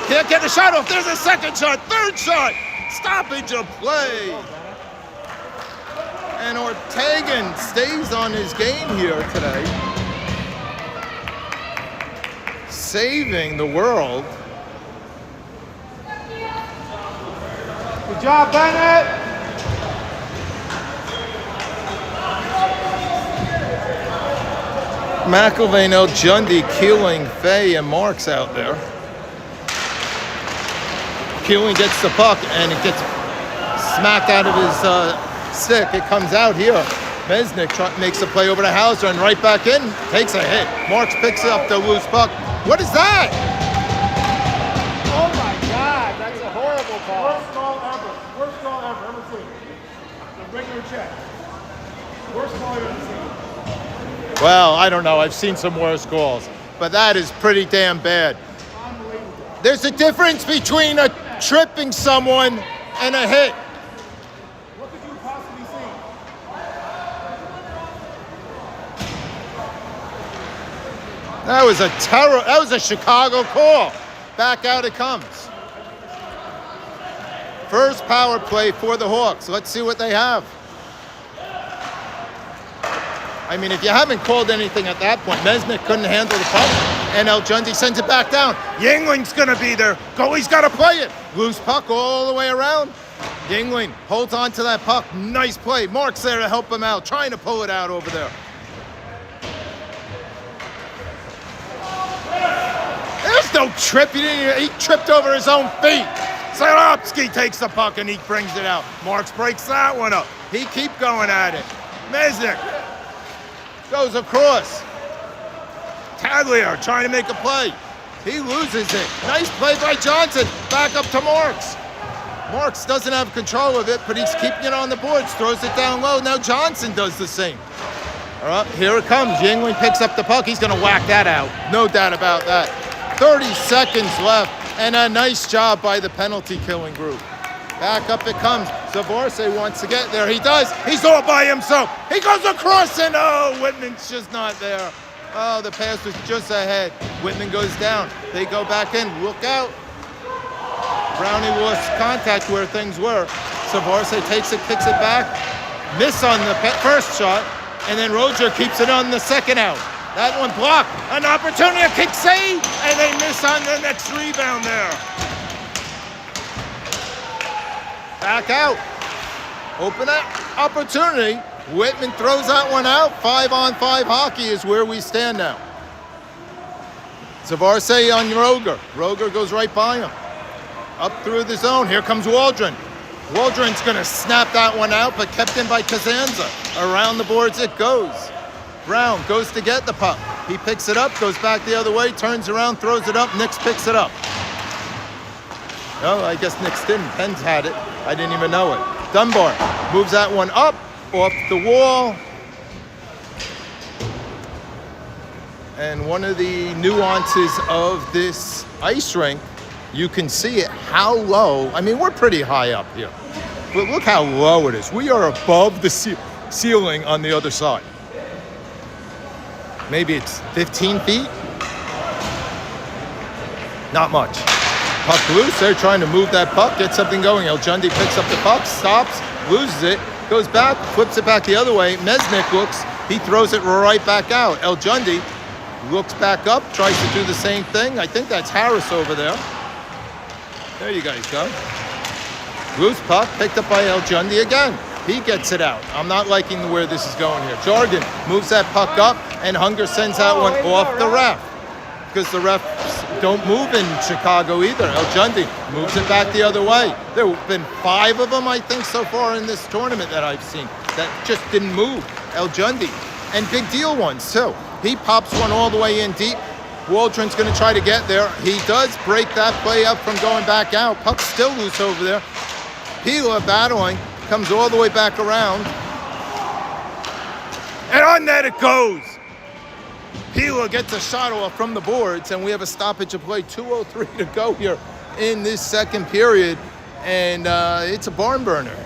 Can't get a shot off. There's a second shot. Third shot. Stoppage of play. And Ortegan stays on his game here today. Saving the world. Good job, Bennett. McElvain, El Jundi, Keeling, Fay, and Marks out there. Keeling gets the puck, and it gets smacked out of his stick. It comes out here. Mesnick makes the play over to Hauser, and right back in, takes a hit. Marks picks up the loose puck. What is that? Oh my God, that's a horrible call. Worst call ever. Worst call ever seen. The regular check. Worst call I've ever seen. Well, I don't know. I've seen some worse calls, but that is pretty damn bad. Unbelievable. There's a difference between a tripping someone and a hit. What could you possibly see? That was a terror. That was a Chicago call. Back out it comes. First power play for the Hawks. Let's see what they have. I mean, if you haven't called anything at that point, Mesnick couldn't handle the puck. and El Jundi sends it back down. Yingling's gonna be there. Goalie's gotta play it. Loose puck all the way around. Yingling holds on to that puck. Nice play. Mark's there to help him out, trying to pull it out over there. There's no trip. He tripped over his own feet. Sarapsky takes the puck and he brings it out. Marks breaks that one up. He keep going at it. Meznik goes across. Taglier trying to make a play. He loses it. Nice play by Johnson. Back up to Marks. Marks doesn't have control of it, but he's keeping it on the boards. Throws it down low. Now Johnson does the same. All right, here it comes. Yingling picks up the puck. He's going to whack that out. No doubt about that. 30 seconds left, and a nice job by the penalty-killing group. Back up it comes. Zavorse wants to get there. He does. He's all by himself. He goes across, and Whitman's just not there. Oh, the pass was just ahead. Whitman goes down. They go back in. Look out. Brownie lost contact where things were. Zavorse takes it, kicks it back. Miss on the first shot, and then Roger keeps it on the second out. That one blocked. An opportunity, a kick save, and they miss on the next rebound there. Back out. Open opportunity. Whitman throws that one out. 5-on-5 hockey is where we stand now. Zavarse on Roger. Roger goes right by him. Up through the zone. Here comes Waldron. Waldron's going to snap that one out, but kept in by Kazanza. Around the boards it goes. Brown goes to get the puck. He picks it up, goes back the other way, turns around, throws it up. Nix picks it up. Oh, I guess Nix didn't. Penn's had it. I didn't even know it. Dunbar moves that one up, off the wall. And one of the nuances of this ice rink, you can see it, how low. I mean, we're pretty high up here. But look how low it is. We are above the ceiling on the other side. Maybe it's 15 feet? Not much. Puck loose. They're trying to move that puck, get something going. El Jundi picks up the puck, stops, loses it, goes back, flips it back the other way. Mesnik looks. He throws it right back out. El Jundi looks back up, tries to do the same thing. I think that's Harris over there. There you guys go. Loose puck, picked up by El Jundi again. He gets it out. I'm not liking where this is going here. Jordan moves that puck up, and Hunger sends that one off the ref. Because the refs don't move in Chicago either. El Jundi moves it back the other way. There have been 5 of them, I think, so far in this tournament that I've seen that just didn't move. El Jundi. And big deal ones, too. He pops one all the way in deep. Waldron's going to try to get there. He does break that play up from going back out. Puck's still loose over there. Pila battling. Comes all the way back around. And on net it goes. Pila gets a shot off from the boards, and we have a stoppage of play. 2:03 to go here in this second period. And it's a barn burner.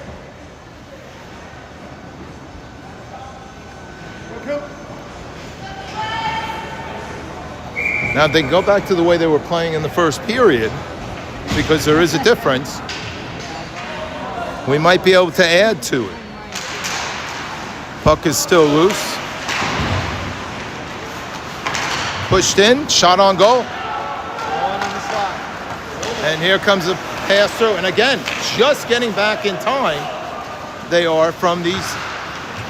Now, if they go back to the way they were playing in the first period, because there is a difference, we might be able to add to it. Puck is still loose. Pushed in, shot on goal. And here comes a pass through. And again, just getting back in time, they are from these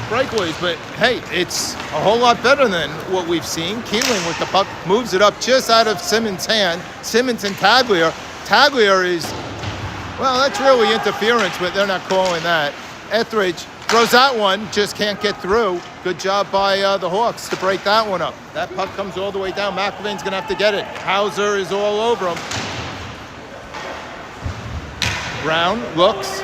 breakaways. But hey, it's a whole lot better than what we've seen. Keeling with the puck, moves it up just out of Simmons' hand. Simmons and Taglier. Taglier is, well, that's really interference, but they're not calling that. Etheridge throws that one, just can't get through. Good job by the Hawks to break that one up. That puck comes all the way down. McIlvain's going to have to get it. Hauser is all over him. Brown looks.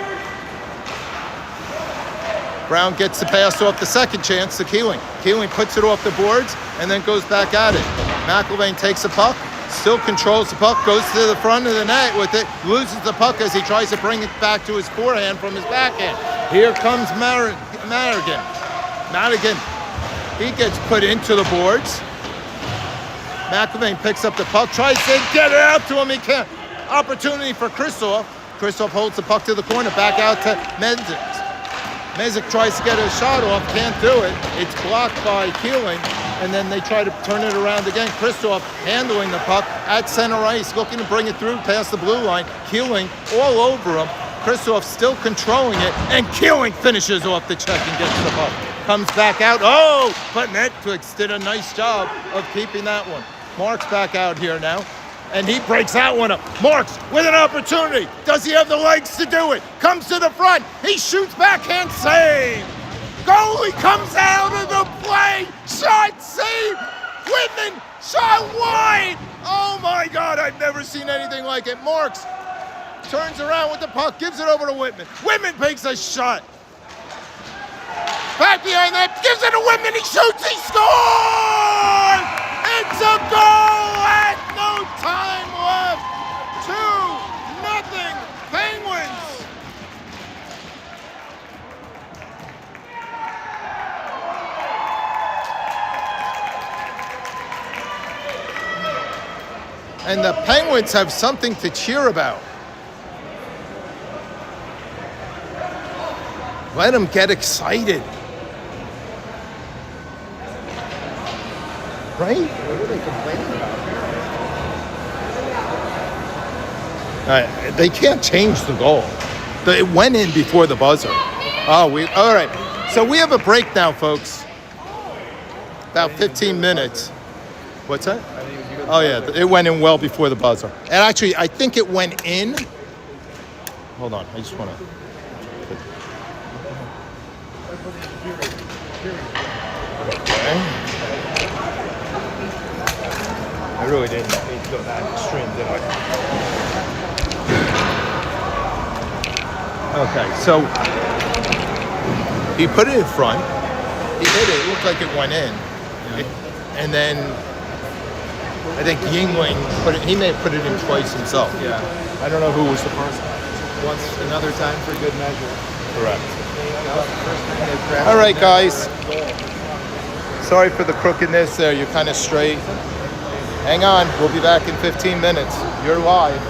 Brown gets the pass off the second chance to Keeling. Keeling puts it off the boards and then goes back at it. McIlvain takes the puck. Still controls the puck, goes to the front of the net with it, loses the puck as he tries to bring it back to his forehand from his backhand. Here comes Madigan. Madigan, he gets put into the boards. McIlvain picks up the puck, tries to get it out to him. He can't. Opportunity for Kristoff. Kristoff holds the puck to the corner, back out to Mezek. Mezek tries to get a shot off, can't do it. It's blocked by Keeling. and then they try to turn it around again. Christoph handling the puck at center ice, looking to bring it through past the blue line. Keeling all over him. Christoph still controlling it, and Keeling finishes off the check and gets the puck. Comes back out. Oh, but Netflix did a nice job of keeping that one. Mark's back out here now, and he breaks that one up. Marks with an opportunity. Does he have the legs to do it? Comes to the front. He shoots backhand save. Goalie comes out of the play. Shot save. Whitman shot wide. Oh my God, I've never seen anything like it. Marks turns around with the puck, gives it over to Whitman. Whitman takes a shot. Back behind that, gives it to Whitman. He shoots, he scores! It's a goal at no time left. 2-0 Penguins. And the Penguins have something to cheer about. Let them get excited. Right? What are they complaining about? They can't change the goal. It went in before the buzzer. All right. So we have a break now, folks. About 15 minutes. What's that? Oh, yeah. It went in well before the buzzer. And actually, I think it went in. Hold on. I just want to. Okay. I really didn't need to go that extreme, did I? Okay, so he put it in front. He hit it. It looked like it went in. And then I think Yingling he may have put it in twice himself. Yeah. I don't know who was the first. Once another time for good measure. Correct. First time they've grabbed All right, it. guys. Sorry for the crookedness there. You're kind of straight. Hang on. We'll be back in 15 minutes. You're live.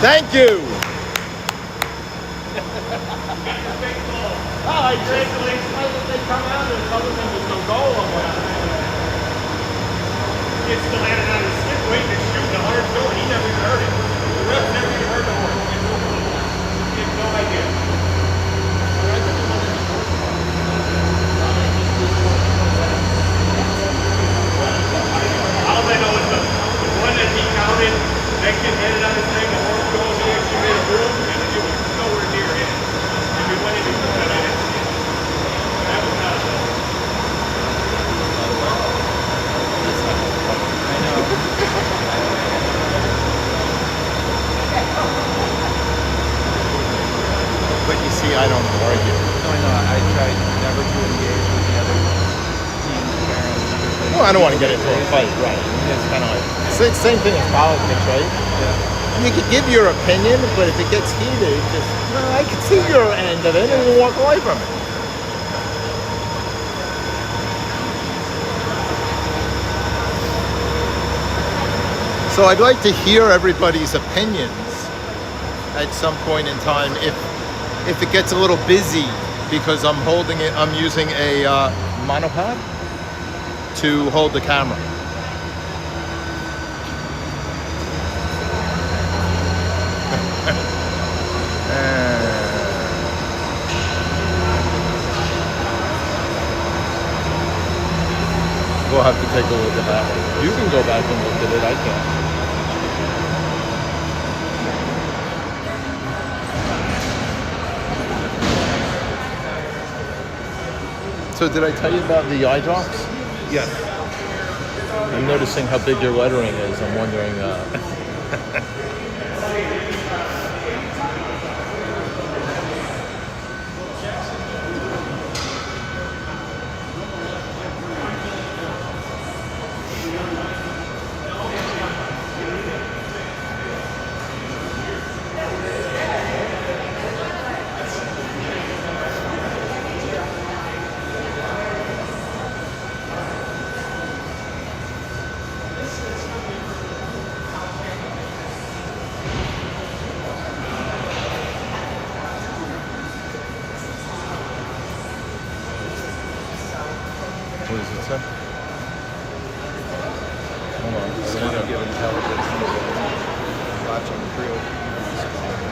Thank you. Oh, I did. They come out and tell them there's no goal or whatever. Kid still had it on his skip weight and shooting a hard goal, and he never even heard it. The ref never even heard the horn. He had no idea. All I know is the one that he counted, that kid had it on his thing, the horn goal, he actually made a room, and it was nowhere near it. If he went in, he would have done it. That was not a goal. I know. But you see, I don't argue. No, I know. I try never to engage with the other team's parents. because Well, I don't want to get people into a get fight, crazy. right? It's kind of like same thing as politics, right? Yeah. You can give your opinion, but if it gets heated, just well, I can see your end of it and we'll walk away from it. So I'd like to hear everybody's opinions at some point in time if it gets a little busy because I'm using a monopod to hold the camera. We'll have to take a look at that. You can go back and look at it. I can't. So did I tell you about the eye drops? Yes. I'm noticing how big your lettering is. I'm wondering. What does it say? Hold on. Just want to give intelligence to watching through.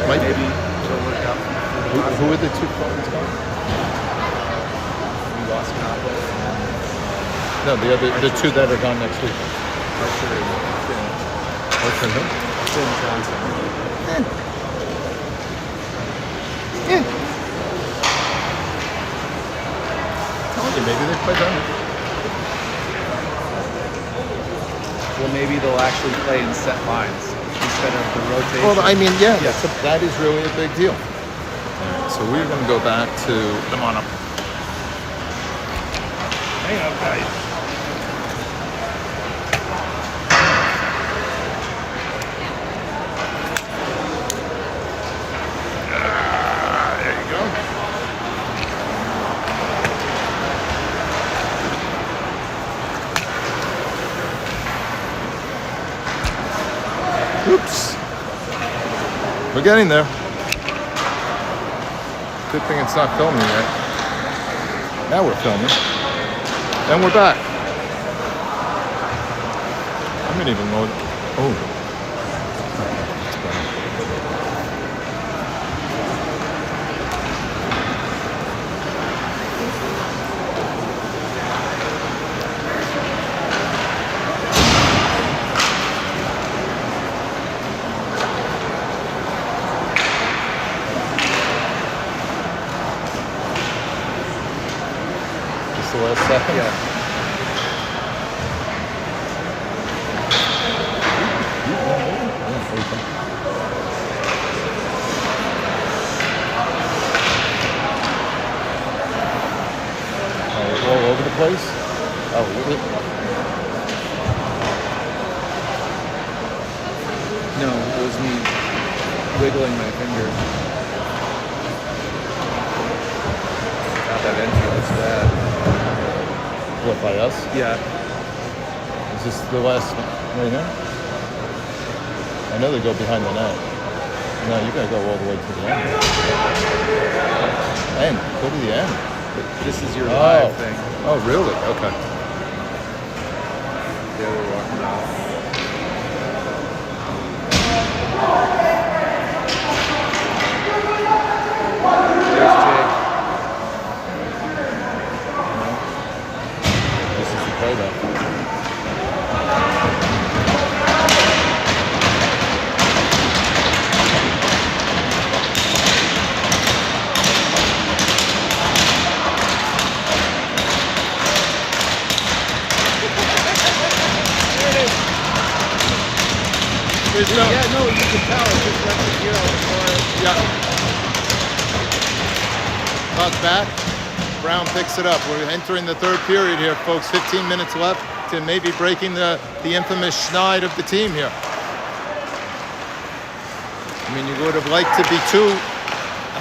Might- Maybe it'll work out. Who are the two phones going? We lost Campos and No, the two that are gone next week. Archer and Finn. What's her name? Finn Johnson. Told you, maybe they play better. Well, maybe they'll actually play in set lines instead of the rotation. Well, I mean, yeah, that is really a big deal. So we're going to go back to the mono. Hang on, guys. There you go. Oops. We're getting there. Good thing it's not filming yet. Now we're filming. And we're back. I'm gonna even load. Oh. That's better. Just the last second. Yeah. All over the place? Oh, No, it was me wiggling my finger. What, by us? Yeah. Is this the last right here? I know they go behind the net. No, you gotta go all the way to the end. End. Go to the end. This is your live thing. Oh, really? Okay. Yeah, they're walking out. There's Jake. This is the play though. There's no. Yeah, no, you can tell. It's just like the hero for it. Yeah. Puck back. Brown picks it up. We're entering the third period here, folks. 15 minutes left to maybe breaking the infamous schneid of the team here. I mean, you would have liked to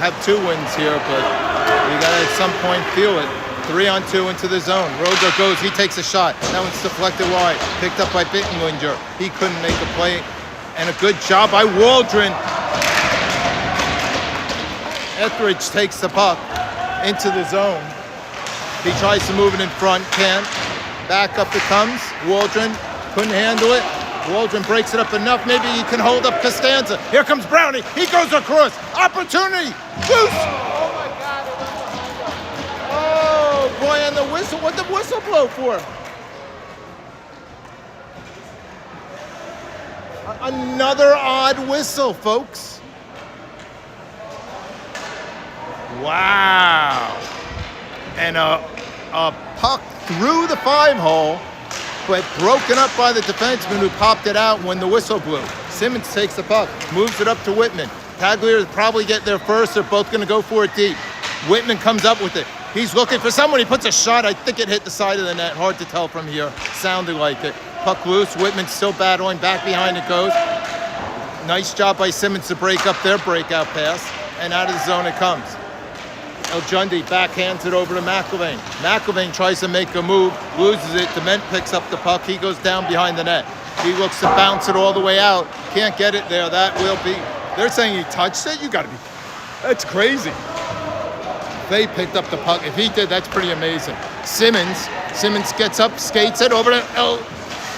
have 2 wins here, but you got to at some point feel it. 3-on-2 into the zone. Rojo goes. He takes a shot. That one's deflected wide. Picked up by Bittenlinger. He couldn't make a play. And a good job by Waldron. Etheridge takes the puck into the zone. He tries to move it in front, can't. Back up it comes. Waldron couldn't handle it. Waldron breaks it up enough. Maybe he can hold up Costanza. Here comes Brownie. He goes across. Opportunity. Loose. Oh my God! It went behind him. Oh, boy, and the whistle. What'd the whistle blow for? Another odd whistle, folks. Wow. And a puck through the 5-hole, but broken up by the defenseman who popped it out when the whistle blew. Simmons takes the puck, moves it up to Whitman. Taglier will probably get there first. They're both going to go for it deep. Whitman comes up with it. He's looking for someone. He puts a shot. I think it hit the side of the net. Hard to tell from here. Sounded like it. Puck loose. Whitman still battling. Back behind it goes. Nice job by Simmons to break up their breakout pass. And out of the zone it comes. El Jundi backhands it over to McIlvaine. McIlvaine tries to make a move. Loses it. Dement picks up the puck. He goes down behind the net. He looks to bounce it all the way out. Can't get it there. That will be. They're saying he touched it? You got to be. That's crazy. They picked up the puck. If he did, that's pretty amazing. Simmons gets up, skates it over to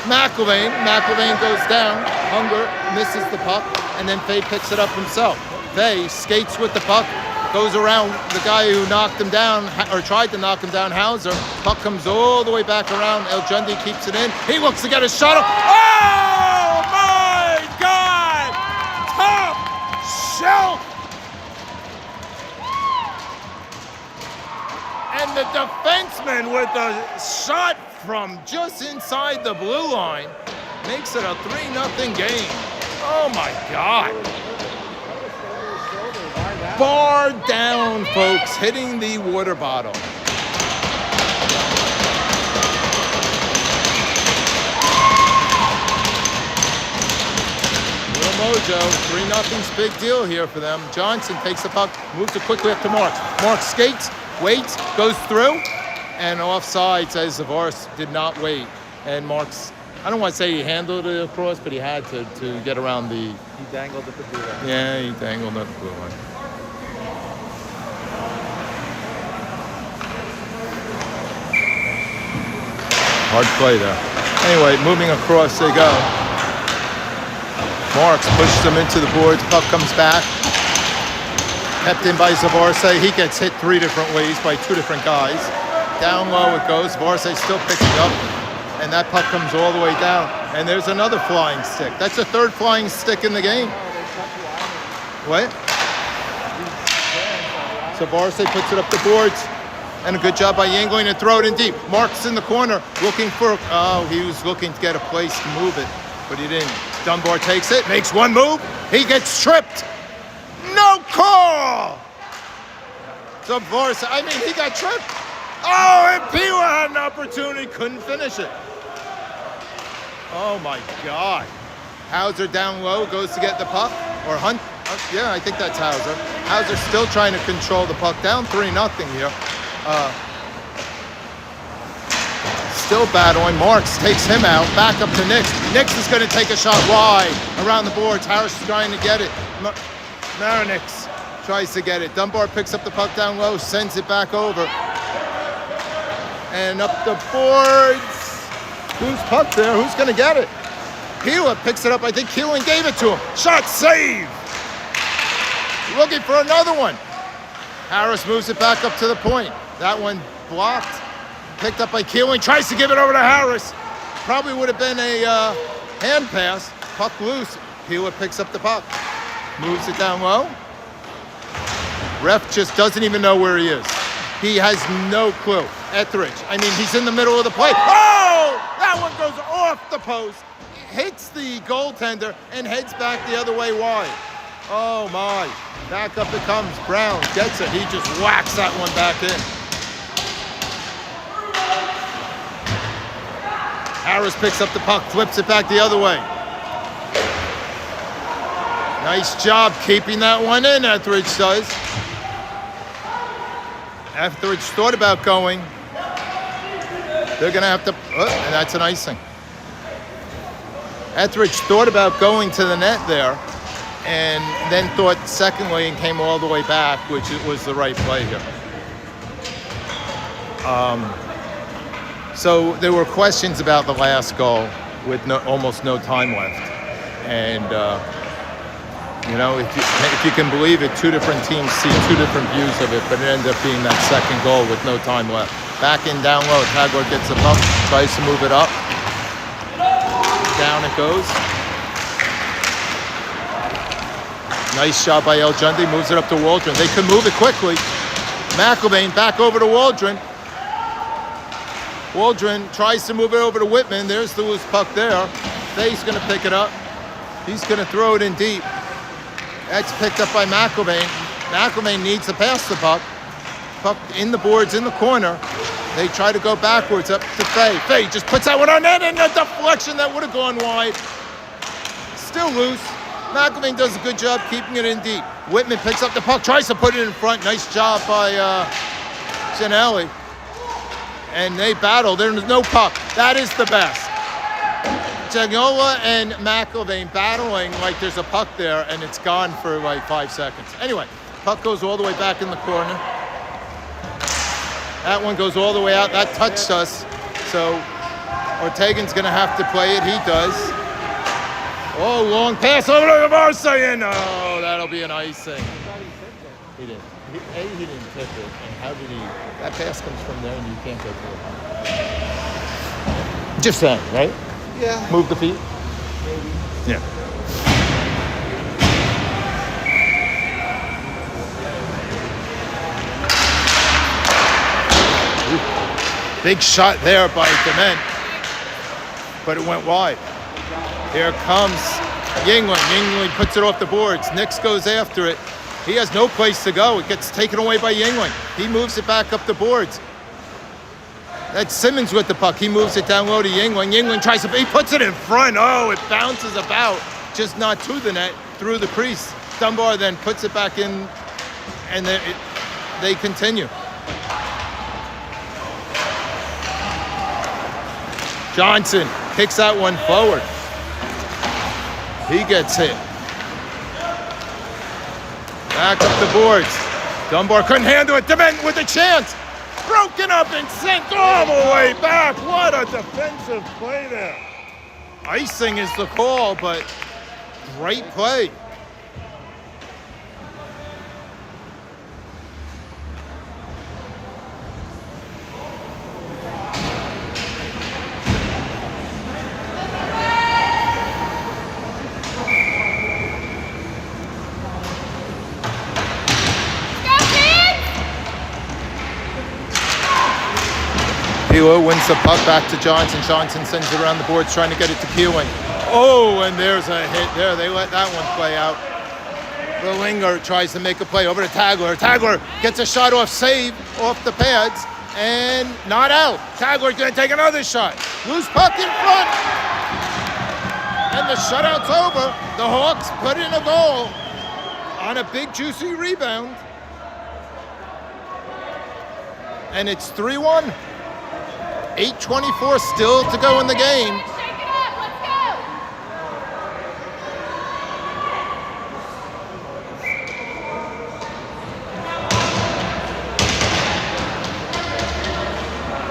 McIlvaine. McIlvaine goes down. Hunger misses the puck, and then Fay picks it up himself. Fay skates with the puck, goes around the guy who knocked him down, or tried to knock him down, Hauser. Puck comes all the way back around. El Jundi keeps it in. He looks to get a shot. Oh my God! Top shelf! And the defenseman with a shot from just inside the blue line makes it a 3-0 game. Oh my God. Bar down, folks, hitting the water bottle. Little mojo, 3-0's big deal here for them. Johnson takes the puck, moves it quickly up to Marks. Marks skates, waits, goes through, and offside says Zavaris did not wait. And Marks, I don't want to say he handled it across, but he had to get around the... He dangled at the blue line. Yeah, he dangled at the blue line. Hard play there. Anyway, moving across they go. Marks pushes them into the boards. Puck comes back. Kept in by Zavaris. He gets hit 3 different ways by 2 different guys. Down low it goes. Zavaris still picks it up. And that puck comes all the way down. And there's another flying stick. That's the 3rd flying stick in the game. What? Zavaris puts it up the boards. And a good job by Yangling to throw it in deep. Marks in the corner looking for... Oh, he was looking to get a place to move it. But he didn't. Dunbar takes it. Makes one move. He gets tripped. No call! Zavaris, he got tripped. Oh, and Pila had an opportunity. Couldn't finish it. Oh, my God. Hauser down low. Goes to get the puck. Or Hunt. Yeah, I think that's Hauser. Hauser still trying to control the puck. Down 3-0 here. still battling. Marks takes him out. Back up to Nix. Nix is going to take a shot wide around the boards. Harris is trying to get it. Marinix tries to get it. Dunbar picks up the puck down low, sends it back over. And up the boards. Who's puck there? Who's going to get it? Pila picks it up. I think Keelan gave it to him. Shot save. Looking for another one. Harris moves it back up to the point. That one blocked. Picked up by Keelan. Tries to give it over to Harris. Probably would have been a hand pass. Puck loose. Pila picks up the puck. Moves it down low. Ref just doesn't even know where he is. He has no clue. Etheridge. I mean, he's in the middle of the play. Oh! That one goes off the post. Hits the goaltender and heads back the other way wide. Oh my. Back up it comes. Brown gets it. He just whacks that one back in. Harris picks up the puck, flips it back the other way. Nice job keeping that one in, Etheridge does. Etheridge thought about going. They're going to have to, and that's an icing. Etheridge thought about going to the net there, and then thought secondly and came all the way back, which was the right play here. So there were questions about the last goal with almost no time left. And, you know, if you can believe it, two different teams see two different views of it, but it ended up being that second goal with no time left. Back in, down low. Tagler gets the puck, tries to move it up. Down it goes. Nice shot by El Jundi. Moves it up to Waldron. They can move it quickly. McIlvaine back over to Waldron. Waldron tries to move it over to Whitman. There's the loose puck there. Fay's going to pick it up. He's going to throw it in deep. That's picked up by McIlvaine. McIlvaine needs to pass the puck. Puck in the boards in the corner. They try to go backwards up to Fay. Fay just puts that one on net and a deflection that would have gone wide. Still loose. McIlvaine does a good job keeping it in deep. Whitman picks up the puck, tries to put it in front. Nice job by Gianelli. And they battle. There's no puck. That is the best. Jagnola and McIlvaine battling like there's a puck there, and it's gone for like 5 seconds. Anyway, puck goes all the way back in the corner. That one goes all the way out. That touched us. So Ortegan's going to have to play it. He does. Oh, long pass over to Marsayan. Oh, that'll be an icing. He didn't. He didn't tip it. And how did he? That pass comes from there, and you can't go through it. Just saying, right? Yeah. Move the feet. Maybe. Yeah. Big shot there by Dement, but it went wide. Here comes Yingling. Yingling puts it off the boards. Nix goes after it. He has no place to go. It gets taken away by Yingling. He moves it back up the boards. That's Simmons with the puck. He moves it down low to Yingling. Yingling tries to, he puts it in front. Oh, it bounces about, just not to the net, through the crease. Dunbar then puts it back in, and they continue. Johnson kicks that one forward. He gets hit. Back up the boards. Dunbar couldn't handle it. Dement with a chance. Broken up and sent all the way back. What a defensive play there. Icing is the call, but great play. Pilo wins the puck back to Johnson. Johnson sends it around the boards trying to get it to Keeling. Oh, and there's a hit there. They let that one play out. Berlinger tries to make a play over to Tagler. Tagler gets a shot off, save off the pads, and not out. Tagler's going to take another shot. Loose puck in front. And the shutout's over. The Hawks put in a goal on a big, juicy rebound. And it's 3-1. 8:24 still to go in the game. Shake it up. Let's go.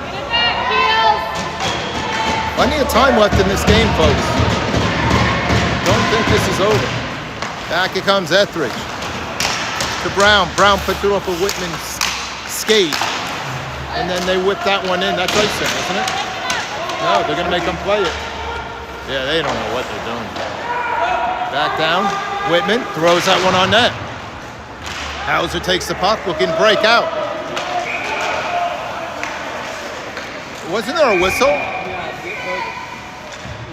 Get it back, Keels. Plenty of time left in this game, folks. Don't think this is over. Back it comes Etheridge. To Brown. Brown puts it off of Whitman's skate. And then they whip that one in. That's icing, isn't it? No, they're going to make them play it. Yeah, they don't know what they're doing. Back down. Whitman throws that one on net. Hauser takes the puck, looking to break out. Wasn't there a whistle? Yeah,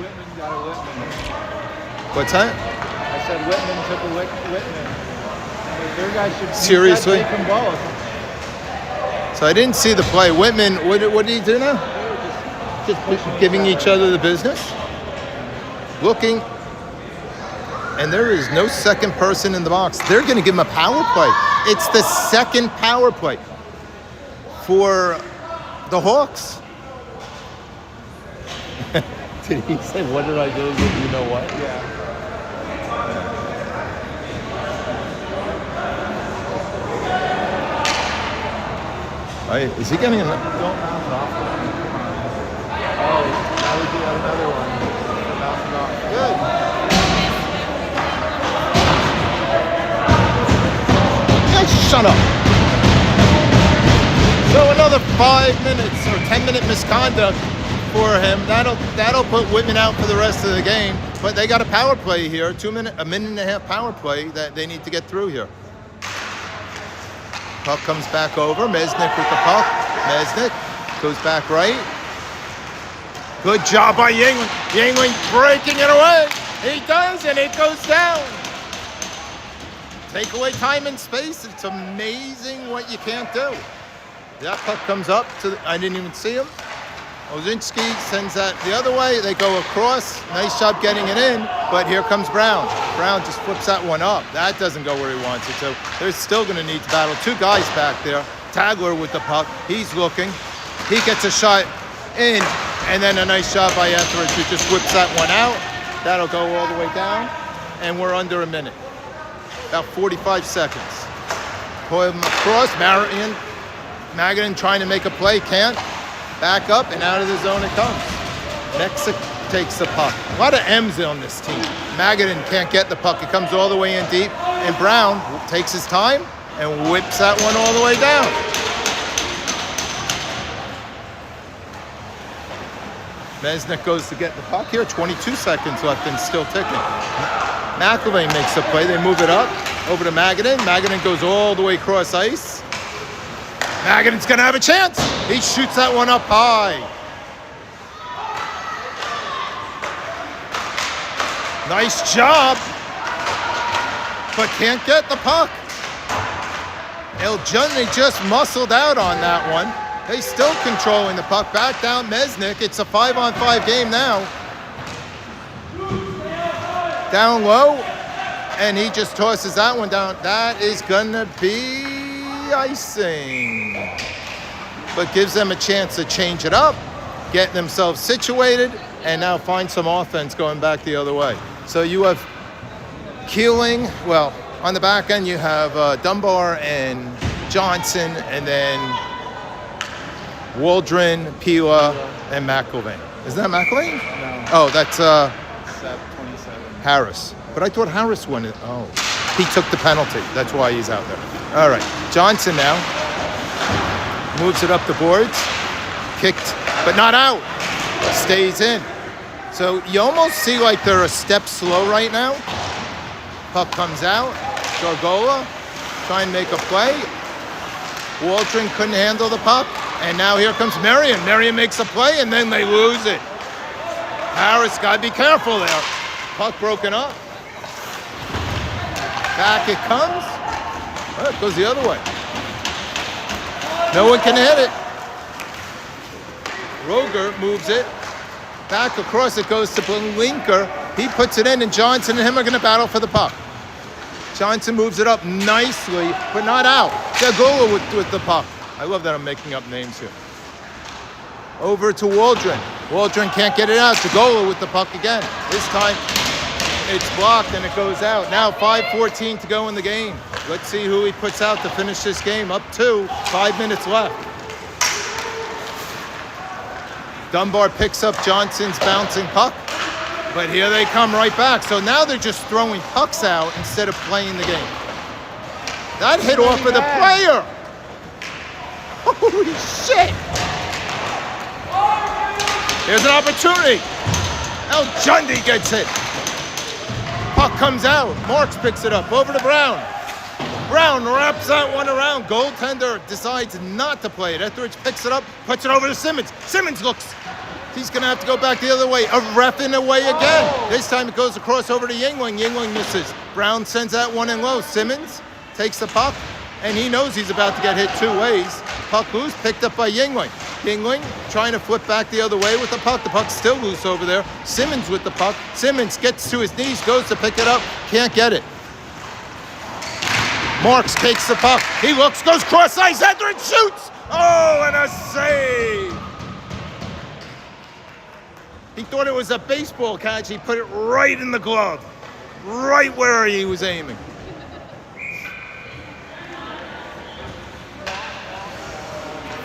Whitman got a Whitman. What's that? I said Whitman took a Whitman. Their guy should Seriously? take them both. So I didn't see the play. Whitman, what did he do now? Just giving each other the business. Looking. And there is no second person in the box. They're going to give him a power play. It's the second power play for the Hawks. Did he say, what did I do? You know what? Yeah. Is he getting enough? Don't bounce it off. Oh, now we do another one. Bounce it off. Good. Yeah, shut up. So another 5 minutes or 10-minute misconduct for him. That'll put Whitman out for the rest of the game. But they got a power play here, a minute and a half power play that they need to get through here. Puck comes back over. Mesnick with the puck. Mesnick goes back right. Good job by Yingling. Yingling breaking it away. He does, and it goes down. Take away time and space. It's amazing what you can't do. That puck comes up to I didn't even see him. Ozinski sends that the other way. They go across. Nice job getting it in, but here comes Brown. Brown just flips that one up. That doesn't go where he wants it to. They're still going to need to battle. Two guys back there. Tagler with the puck. He's looking. He gets a shot in, and then a nice shot by Etheridge who just whips that one out. That'll go all the way down, and we're under a minute. About 45 seconds. Pull him across. Magadan trying to make a play. Can't. Back up, and out of the zone it comes. Mexic takes the puck. A lot of M's on this team. Magadan can't get the puck. It comes all the way in deep, and Brown takes his time and whips that one all the way down. Mesnick goes to get the puck here. 22 seconds left and still ticking. McElvain makes the play. They move it up over to Magadan. Magadan goes all the way across ice. Magadan's going to have a chance. He shoots that one up high. Nice job. But can't get the puck. El Junni just muscled out on that one. They still controlling the puck. Back down Mesnick. It's a 5-on-5 game now. Down low. And he just tosses that one down. That is going to be icing. But gives them a chance to change it up, get themselves situated, and now find some offense going back the other way. So you have Keeling. Well, on the back end, you have Dunbar and Johnson, and then Waldron, Pila, and McElvain. Isn't that McElvain? No. Oh, that's 27. Harris. But I thought Harris won it. Oh, he took the penalty. That's why he's out there. All right, Johnson now moves it up the boards. Kicked, but not out. Stays in. So you almost see like they're a step slow right now. Puck comes out. Gargola try and make a play. Waldron couldn't handle the puck. And now here comes Marion. Marion makes a play, and then they lose it. Harris got to be careful there. Puck broken up. Back it comes. Oh, it goes the other way. No one can hit it. Roger moves it. Back across it goes to Blinker. He puts it in, and Johnson and him are going to battle for the puck. Johnson moves it up nicely, but not out. Gagola with the puck. I love that I'm making up names here. Over to Waldron. Waldron can't get it out. Jagola with the puck again. This time it's blocked and it goes out. Now 5:14 to go in the game. Let's see who he puts out to finish this game. Up 2, 5 minutes left. Dunbar picks up Johnson's bouncing puck. But here they come right back. So now they're just throwing pucks out instead of playing the game. That hit off of the player. Holy shit. Here's an opportunity. El Jundi gets it. Puck comes out. Marks picks it up. Over to Brown. Brown wraps that one around. Goaltender decides not to play it. Etheridge picks it up, puts it over to Simmons. Simmons looks. He's going to have to go back the other way. A reffing away again. This time it goes across over to Yingling. Yingling misses. Brown sends that one in low. Simmons takes the puck, and he knows he's about to get hit 2 ways. Puck loose, picked up by Yingling. Yingling trying to flip back the other way with the puck. The puck's still loose over there. Simmons with the puck. Simmons gets to his knees, goes to pick it up, can't get it. Marks takes the puck. He looks, goes cross ice, Etheridge shoots! Oh, and a save! He thought it was a baseball catch. He put it right in the glove. Right where he was aiming.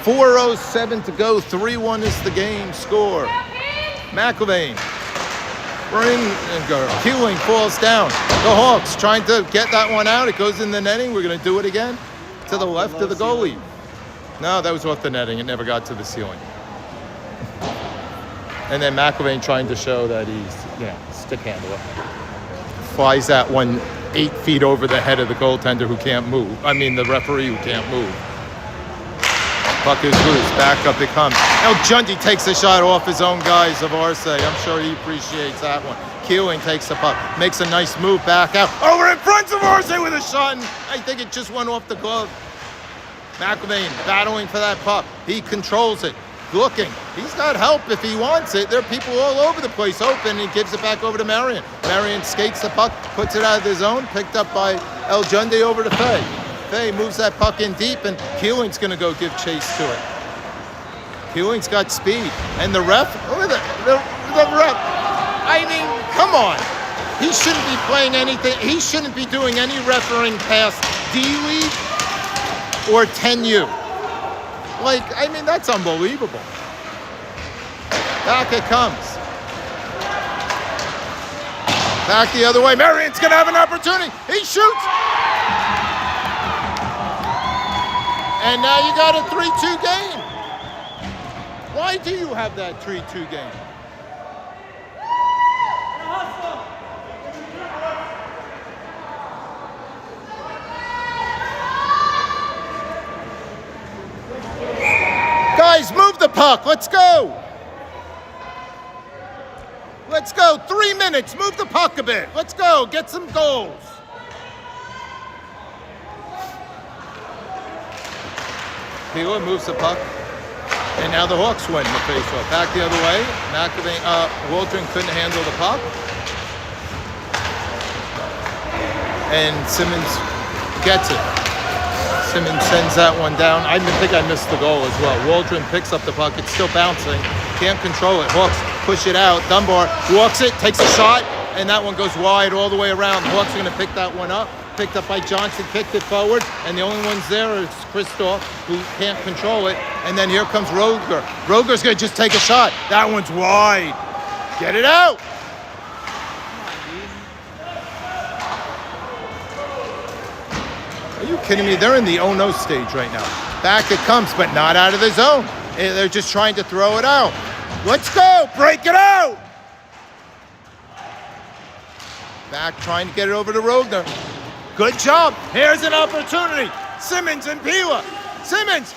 .407 to go. 3-1 is the game score. McIlvain. Keeling falls down. The Hawks trying to get that one out. It goes in the netting. We're going to do it again. To the left of the goalie. No, that was off the netting. It never got to the ceiling. And then McIlvain trying to show that he's, stick handler. Flies that one 8 feet over the head of the goaltender who can't move. The referee who can't move. Puck is loose. Back up it comes. El Jundi takes a shot off his own guys of Arce. I'm sure he appreciates that one. Keeling takes the puck. Makes a nice move back out. Over in front of Arce with a shot. And I think it just went off the glove. McIlvain battling for that puck. He controls it. Looking. He's got help if he wants it. There are people all over the place open, and he gives it back over to Marion. Marion skates the puck, puts it out of the zone, picked up by El Jundi over to Fay. Fay moves that puck in deep, and Keeling's going to go give chase to it. Keeling's got speed. And the ref, look at the ref. Come on. He shouldn't be playing anything. He shouldn't be doing any refereeing past D-League or 10U. That's unbelievable. Back it comes. Back the other way. Marion's going to have an opportunity. He shoots. And now you got a 3-2 game. Why do you have that 3-2 game? Guys, move the puck. Let's go. Let's go. 3 minutes. Move the puck a bit. Let's go. Get some goals. Pila moves the puck. And now the Hawks win the faceoff. Back the other way. Waldron couldn't handle the puck. And Simmons gets it. Simmons sends that one down. I think I missed the goal as well. Waldron picks up the puck. It's still bouncing. Can't control it. Hawks push it out. Dunbar walks it, takes a shot, and that one goes wide all the way around. The Hawks are going to pick that one up. Picked up by Johnson, kicked it forward, and the only ones there is Christoph, who can't control it. And then here comes Roger. Roger's going to just take a shot. That one's wide. Get it out. Are you kidding me? They're in the oh-no stage right now. Back it comes, but not out of the zone. They're just trying to throw it out. Let's go. Break it out. Back trying to get it over to Rogner. Good job. Here's an opportunity. Simmons and Pila. Simmons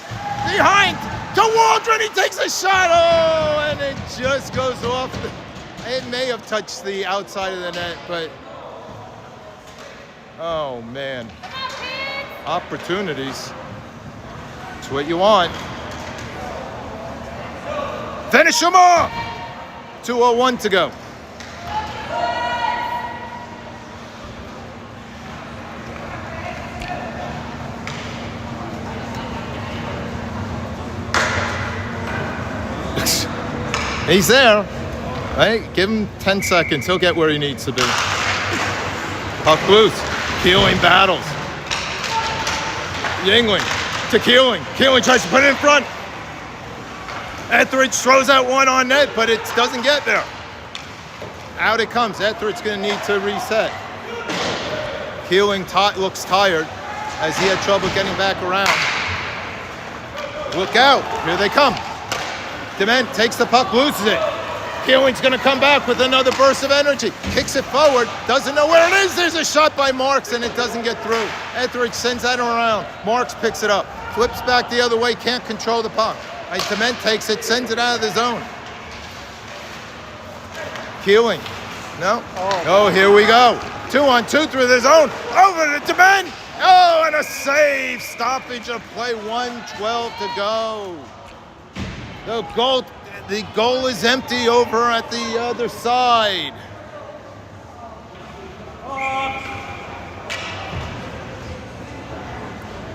behind to Waldron. He takes a shot. Oh, and it just goes off. It may have touched the outside of the net, but oh, man. Opportunities. It's what you want. Finish them off. 2:01 to go. He's there. Right? Give him 10 seconds. He'll get where he needs to be. Puck loose. Keeling battles. Yingling to Keeling. Keeling tries to put it in front. Etheridge throws that one on net, but it doesn't get there. Out it comes. Etheridge's going to need to reset. Keeling looks tired as he had trouble getting back around. Look out. Here they come. Dement takes the puck, loses it. Keeling's going to come back with another burst of energy. Kicks it forward. Doesn't know where it is. There's a shot by Marks, and it doesn't get through. Etheridge sends that around. Marks picks it up. Flips back the other way. Can't control the puck. Dement takes it. Sends it out of the zone. Keeling. No. Oh, here we go. 2-on-2 through the zone. Over to Dement. Oh, and a save. Stoppage of play. 1:12 to go. The goal is empty over at the other side.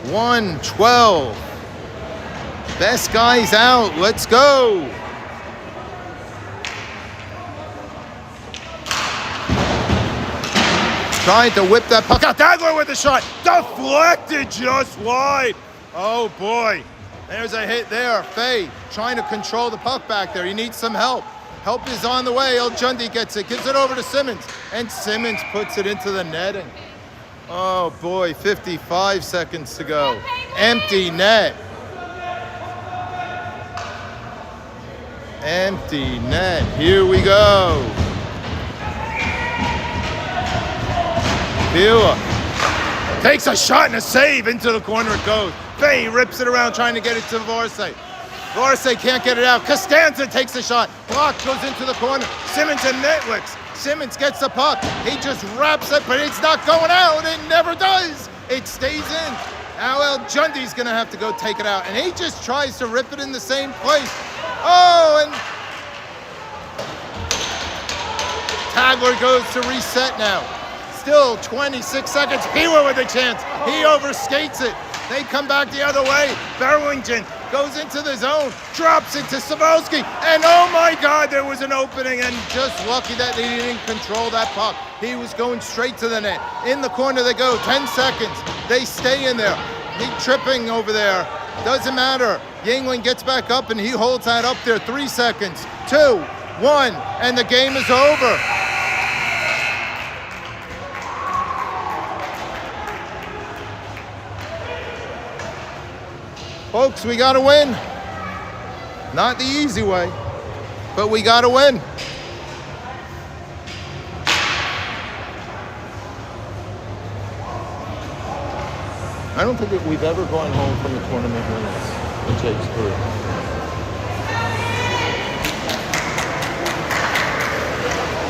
$1:12. Best guys out. Let's go. Trying to whip that puck out. Dagler with the shot. Deflected just wide. Oh, boy. There's a hit there. Fay trying to control the puck back there. He needs some help. Help is on the way. El Jundi gets it. Gives it over to Simmons. And Simmons puts it into the netting. Oh, boy. 55 seconds to go. Empty net. Empty net. Here we go. Vila takes a shot and a save. Into the corner it goes. Fay rips it around trying to get it to Varsay. Varsay can't get it out. Costanza takes a shot. Block goes into the corner. Simmons and Netwicks. Simmons gets the puck. He just wraps it, but it's not going out. It never does. It stays in. Now El Jundi's going to have to go take it out. And he just tries to rip it in the same place. Oh, and Tagler goes to reset now. Still 26 seconds. Pila with a chance. He overskates it. They come back the other way. Berlington goes into the zone, drops it to Savolsky, and oh my God, there was an opening, and just lucky that he didn't control that puck. He was going straight to the net. In the corner they go, 10 seconds. They stay in there. He tripping over there. Doesn't matter. Yingling gets back up, and he holds that up there. 3 seconds. 2, 1, and the game is over. Folks, we got to win. Not the easy way, but we got to win. I don't think that we've ever gone home from a tournament winless in Jake's career.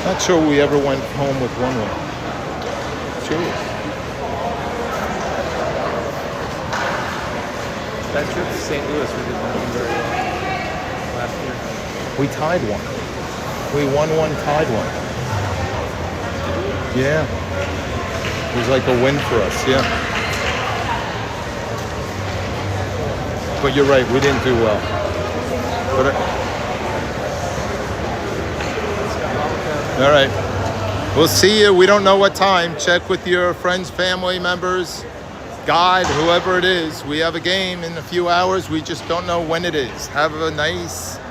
Not sure we ever went home with one win. Serious. That trip to St. Louis, we did not do very well last year. We tied one. We won one, tied one. Yeah. It was like a win for us, yeah. But you're right, we didn't do well. But all right. We'll see you. We don't know what time. Check with your friends, family members, God, whoever it is. We have a game in a few hours. We just don't know when it is. Have a nice